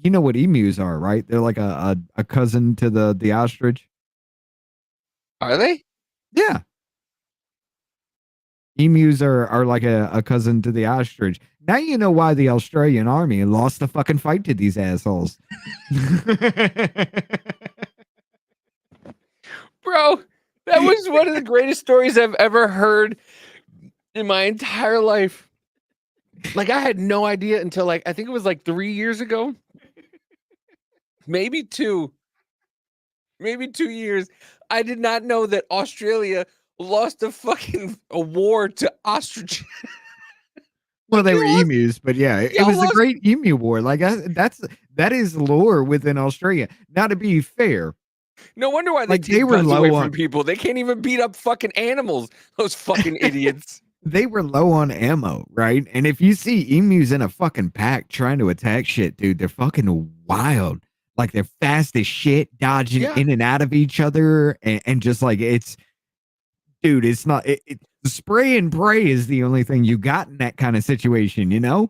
Speaker 1: you know what emus are, right? They're like a cousin to the ostrich.
Speaker 8: Are they?
Speaker 1: Yeah. Emus are like a cousin to the ostrich. Now you know why the Australian army lost the fucking fight to these assholes.
Speaker 8: Bro, that was one of the greatest stories I've ever heard in my entire life. Like, I had no idea until I think it was like 3 years ago. Maybe 2. Maybe 2 years. I did not know that Australia lost a war to ostriches.
Speaker 1: Well, they were emus, but yeah, it was a great emu war. Like that is lore within Australia. Now, to be fair,
Speaker 8: no wonder why they take guns away from people. They can't even beat up fucking animals. Those fucking idiots.
Speaker 1: They were low on ammo, right? And if you see emus in a fucking pack trying to attack shit, dude, they're fucking wild. Like they're fast as shit, dodging in and out of each other, and just like dude, it's not spray and pray is the only thing you got in that kind of situation, you know?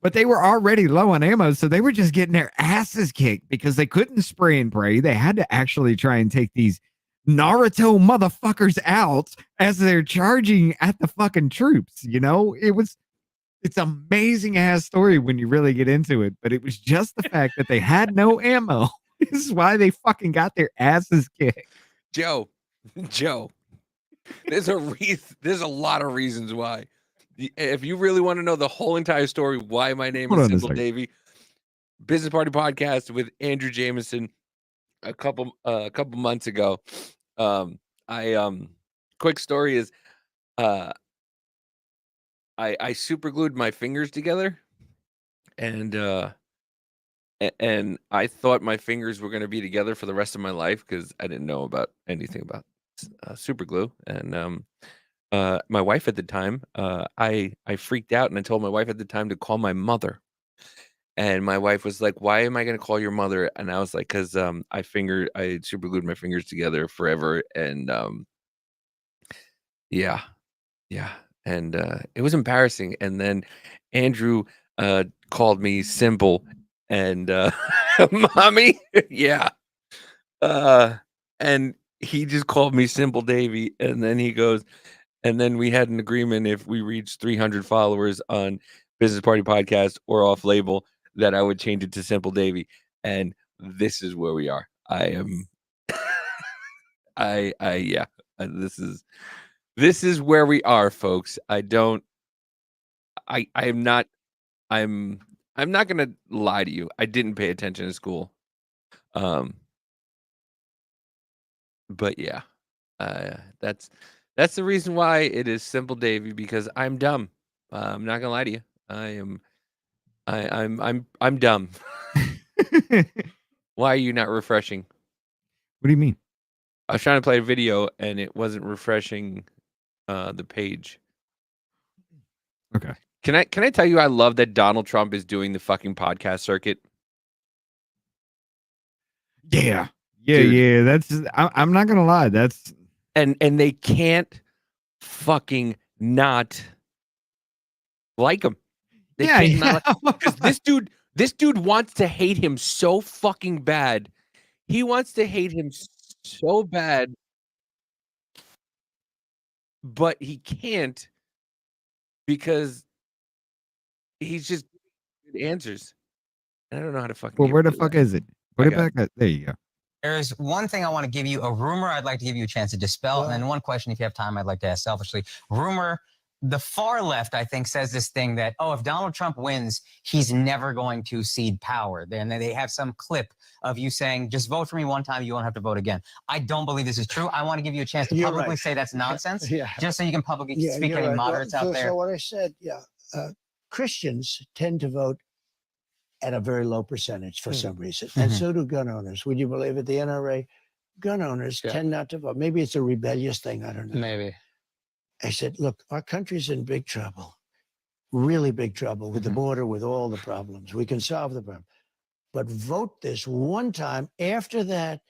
Speaker 1: But they were already low on ammo, so they were just getting their asses kicked because they couldn't spray and pray. They had to actually try and take these Naruto motherfuckers out as they're charging at the fucking troops, you know? It's amazing ass story when you really get into it, but it was just the fact that they had no ammo. This is why they fucking got their asses kicked.
Speaker 8: Joe, there's a lot of reasons why. If you really want to know the whole entire story, why my name is Simple Davy, Business Party Podcast with Andrew Jameson a couple months ago. Quick story is I super glued my fingers together, and I thought my fingers were going to be together for the rest of my life because I didn't know about anything about super glue. And my wife at the time, I freaked out, and I told my wife at the time to call my mother. And my wife was like, "Why am I going to call your mother?" And I was like, "Because I super glued my fingers together forever." And yeah. And it was embarrassing. And then Andrew called me Simple and Mommy. Yeah. And he just called me Simple Davy. And then he goes, And then we had an agreement if we reached 300 followers on Business Party Podcast or off label that I would change it to Simple Davy. And this is where we are. I am this is where we are, folks. I'm not gonna lie to you. I didn't pay attention in school. But yeah, that's the reason why it is Simple Davy, because I'm dumb. I'm not gonna lie to you. I'm dumb. Why are you not refreshing?
Speaker 1: What do you mean?
Speaker 8: I was trying to play a video and it wasn't refreshing the page.
Speaker 1: Okay.
Speaker 8: Can I tell you I love that Donald Trump is doing the fucking podcast circuit?
Speaker 1: Yeah.
Speaker 8: Dude.
Speaker 1: Yeah. That's I'm not gonna lie. That's
Speaker 8: and they can't fucking not like him. They can't not like, 'cause this dude wants to hate him so fucking bad. He wants to hate him so bad, but he can't because he's just good answers. I don't know how to fucking.
Speaker 1: Well, where the fuck is it? Put it back. There you go.
Speaker 20: There's one thing I want to give you, a rumor I'd like to give you a chance to dispel, and then one question, if you have time, I'd like to ask selfishly. Rumor, the far left, I think, says this thing that, oh, if Donald Trump wins, he's never going to cede power. Then they have some clip of you saying, just vote for me one time, you won't have to vote again. I don't believe this is true. I want to give you a chance to publicly say that's nonsense, just so you can publicly speak to any moderates out there.
Speaker 21: So what I said, Christians tend to vote at a very low percentage for some reason. And so do gun owners. Would you believe it? The NRA, gun owners tend not to vote. Maybe it's a rebellious thing. I don't know.
Speaker 20: Maybe.
Speaker 21: I said, look, our country's in big trouble, really big trouble with the border, with all the problems. We can solve the problem. But vote this one time. After that,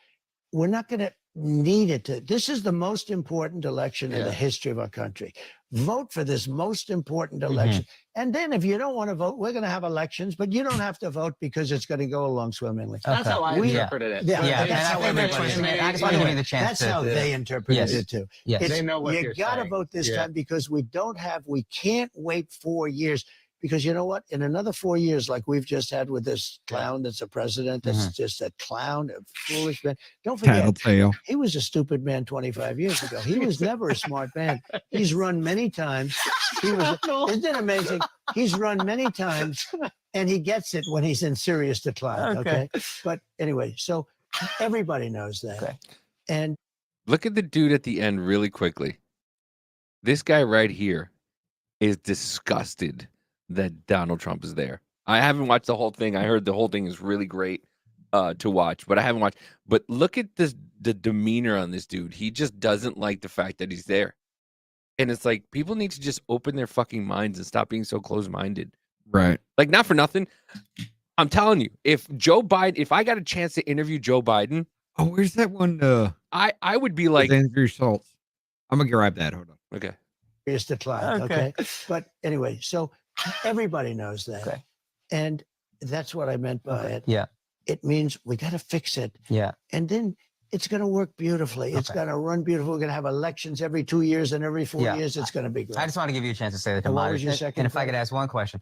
Speaker 21: we're not going to need it to. This is the most important election in the history of our country. Vote for this most important election. And then if you don't want to vote, we're going to have elections, but you don't have to vote because it's going to go along swimmingly.
Speaker 20: That's how I interpreted it. Yeah,
Speaker 21: that's how
Speaker 20: I just want to give you the chance.
Speaker 21: That's how they interpreted it too.
Speaker 20: Yes.
Speaker 21: They know what you got to vote this time because we can't wait 4 years. Because you know what? In another 4 years, like we've just had with this clown that's a president, that's just a clown, a foolish man. Don't forget,
Speaker 1: Tattletale.
Speaker 21: he was a stupid man 25 years ago. He was never a smart man. He's run many times. Isn't it amazing? He's run many times, and he gets it when he's in serious decline. Okay. But anyway, so everybody knows that. Okay. And
Speaker 8: look at the dude at the end really quickly. This guy right here is disgusted that Donald Trump is there. I haven't watched the whole thing. I heard the whole thing is really great to watch, but I haven't watched. But look at the demeanor on this dude. He just doesn't like the fact that he's there. And it's like, people need to just open their fucking minds and stop being so close-minded.
Speaker 1: Right.
Speaker 8: Like, not for nothing. I'm telling you, if I got a chance to interview Joe Biden.
Speaker 1: Oh, where's that one?
Speaker 8: I would be like
Speaker 1: Andrew Schultz. I'm gonna grab that. Hold on.
Speaker 8: Okay.
Speaker 21: Serious decline. Okay. But anyway, so everybody knows that. Okay. And that's what I meant by it.
Speaker 20: Yeah.
Speaker 21: It means we got to fix it.
Speaker 20: Yeah.
Speaker 21: And then it's going to work beautifully. It's going to run beautiful. We're going to have elections every 2 years and every 4 years. It's going to be great.
Speaker 20: I just want to give you a chance to say that to
Speaker 21: what was your
Speaker 20: moderators.
Speaker 21: second
Speaker 20: And if I could ask one question.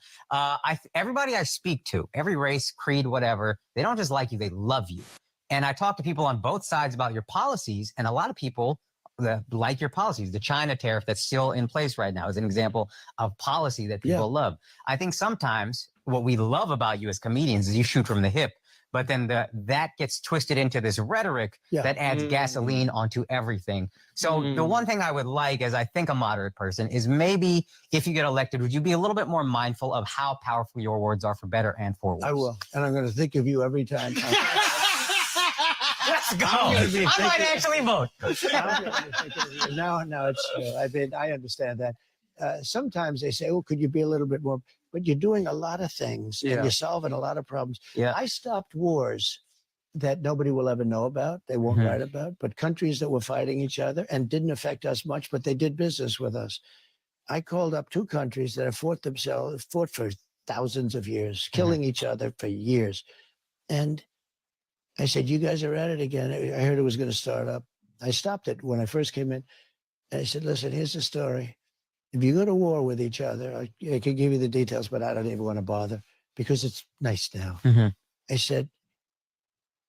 Speaker 20: Everybody I speak to, every race, creed, whatever, they don't just like you, they love you. And I talk to people on both sides about your policies, and a lot of people that like your policies. The China tariff that's still in place right now is an example of policy that people love. I think sometimes what we love about you as comedians is you shoot from the hip, but then that gets twisted into this rhetoric that adds gasoline onto everything. So the one thing I would like, as I think a moderate person, is maybe if you get elected, would you be a little bit more mindful of how powerful your words are for better and for worse?
Speaker 21: I will. And I'm going to think of you every time.
Speaker 20: Let's go. I might actually vote.
Speaker 21: No, it's true. I understand that. Sometimes they say, could you be a little bit more? But you're doing a lot of things and you're solving a lot of problems.
Speaker 20: Yeah.
Speaker 21: I stopped wars that nobody will ever know about. They won't write about, but countries that were fighting each other and didn't affect us much, but they did business with us. I called up 2 countries that have fought for thousands of years, killing each other for years. And I said, you guys are at it again. I heard it was going to start up. I stopped it when I first came in. And I said, listen, here's the story. If you go to war with each other, I can give you the details, but I don't even want to bother because it's nice now. I said,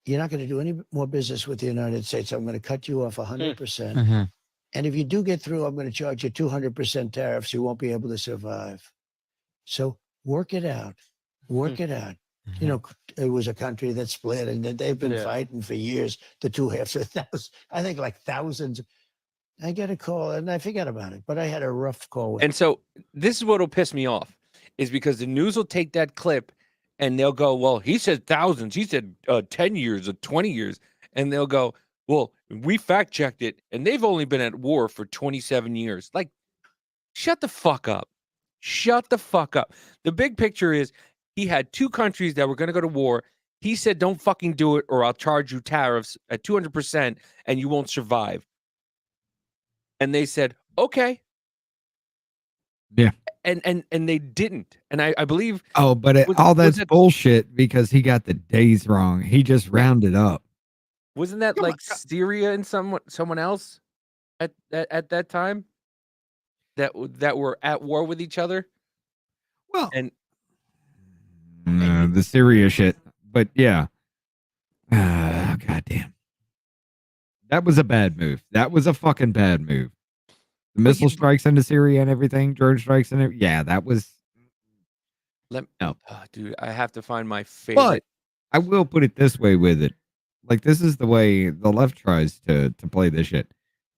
Speaker 21: you're not going to do any more business with the United States. I'm going to cut you off 100%. And if you do get through, I'm going to charge you 200% tariffs. You won't be able to survive. So work it out. Work it out. You know, it was a country that split and they've been fighting for years. The two halves, I think like thousands. I get a call and I forget about it, but I had a rough call with
Speaker 8: And so this is what'll piss me off is because the news will take that clip and they'll go, well, he said thousands. He said 10 years or 20 years. And they'll go, well, we fact checked it and they've only been at war for 27 years. Like, shut the fuck up. Shut the fuck up. The big picture is he had two countries that were going to go to war. He said, don't fucking do it or I'll charge you tariffs at 200% and you won't survive. And they said, okay.
Speaker 1: Yeah.
Speaker 8: And they didn't. And I believe.
Speaker 1: Oh, but all that's bullshit because he got the days wrong. He just rounded up.
Speaker 8: Wasn't that like Syria and someone else at that time that were at war with each other?
Speaker 1: Well,
Speaker 8: and
Speaker 1: the Syria shit, but yeah, goddamn, that was a bad move. That was a fucking bad move. The missile strikes into Syria and everything, drone strikes and everything. Yeah, that was.
Speaker 8: Dude, I have to find my favorite.
Speaker 1: But I will put it this way with it. Like, this is the way the left tries to play this shit.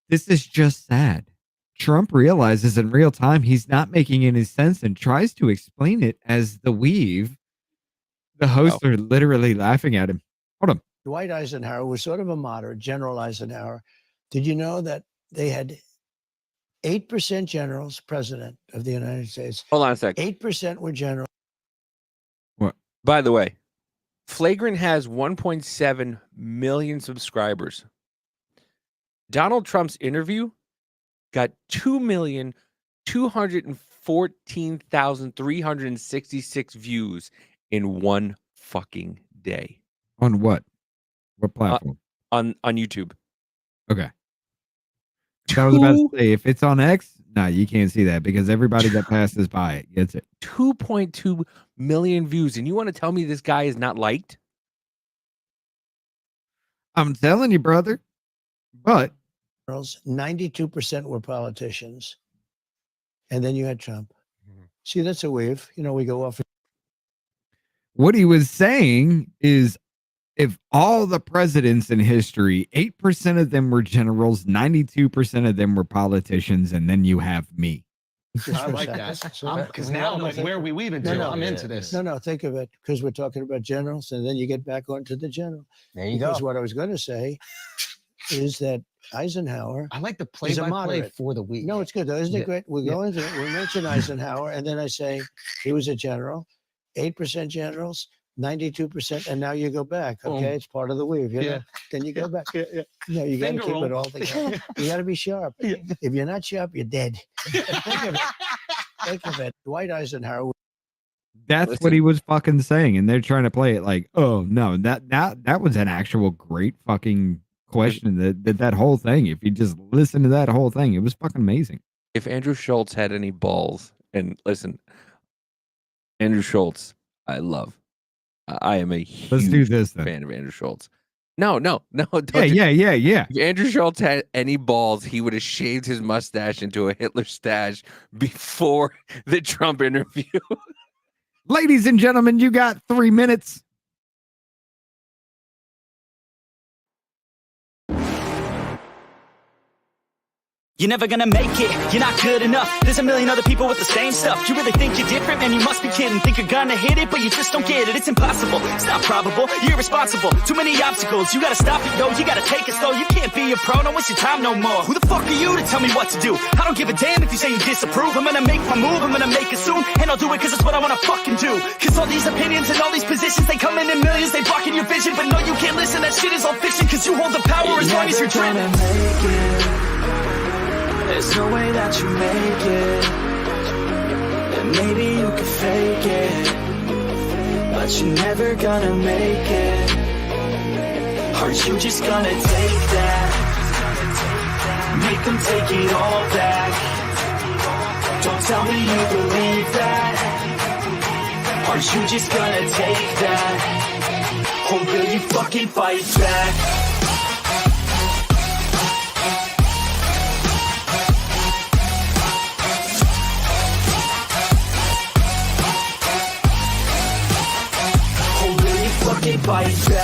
Speaker 1: This is just sad. Trump realizes in real time he's not making any sense and tries to explain it as the weave. The hosts are literally laughing at him. Hold on.
Speaker 21: Dwight Eisenhower was sort of a moderate, General Eisenhower. Did you know that they had 8% generals, president of the United States?
Speaker 8: Hold on a second.
Speaker 21: 8% were generals.
Speaker 1: What?
Speaker 8: By the way, Flagrant has 1.7 million subscribers. Donald Trump's interview got 2,214,366 views in one fucking day.
Speaker 1: On what? What platform?
Speaker 8: On YouTube.
Speaker 1: Okay. I was about to say, if it's on X, no, you can't see that because everybody that passes by it gets it.
Speaker 8: 2.2 million views. And you want to tell me this guy is not liked?
Speaker 1: I'm telling you, brother. But
Speaker 21: 92% were politicians. And then you had Trump. See, that's a wave. You know, we go off.
Speaker 1: What he was saying is if all the presidents in history, 8% of them were generals, 92% of them were politicians, and then you have me.
Speaker 2: I like that. Because now I'm like, where are we weaving to? I'm into this.
Speaker 21: No, think of it. Because we're talking about generals, and then you get back onto the general.
Speaker 2: There you
Speaker 21: because
Speaker 2: go.
Speaker 21: What I was going to say is that Eisenhower.
Speaker 2: I like the play-by-play for the week.
Speaker 21: No, it's good, though. Isn't it great? We go into it. We mention Eisenhower, and then I say he was a general, 8% generals, 92%, and now you go back. Okay, it's part of the weave. You know? Then you go back. No, you got to keep it all together. You got to be sharp. If you're not sharp, you're dead. Think of it. Dwight Eisenhower.
Speaker 1: That's what he was fucking saying, and they're trying to play it like, oh no, that was an actual great fucking question. That whole thing. If you just listen to that whole thing, it was fucking amazing.
Speaker 8: If Andrew Schultz had any balls, and listen, Andrew Schultz, I love. I am a huge fan of Andrew Schultz. No. Don't
Speaker 1: yeah.
Speaker 8: If Andrew Schultz had any balls, he would have shaved his mustache into a Hitler stash before the Trump interview.
Speaker 1: Ladies and gentlemen, you got 3 minutes.
Speaker 22: You're never gonna make it, you're not good enough. There's a million other people with the same stuff. You really think you're different? Man, you must be kidding. Think you're gonna hit it, but you just don't get it. It's impossible, it's not probable, you're irresponsible. Too many obstacles, you gotta stop it, yo. You gotta take it slow, you can't be a pro, don't waste your time no more. Who the fuck are you to tell me what to do? I don't give a damn if you say you disapprove. I'm gonna make my move, I'm gonna make it soon. And I'll do it cause it's what I wanna fucking do. Cause all these opinions and all these positions, they come in millions, they blocking your vision. But no, you can't listen, that shit is all fiction. Cause you hold the power as long as you're dreaming.
Speaker 23: There's no way that you make it. And maybe you can fake it, but you're never gonna make it. Aren't you just gonna take that?
Speaker 22: make them take it all back. Don't tell me you believe that. Are you just gonna take that? Or will you fucking fight back? Or will you fucking fight back?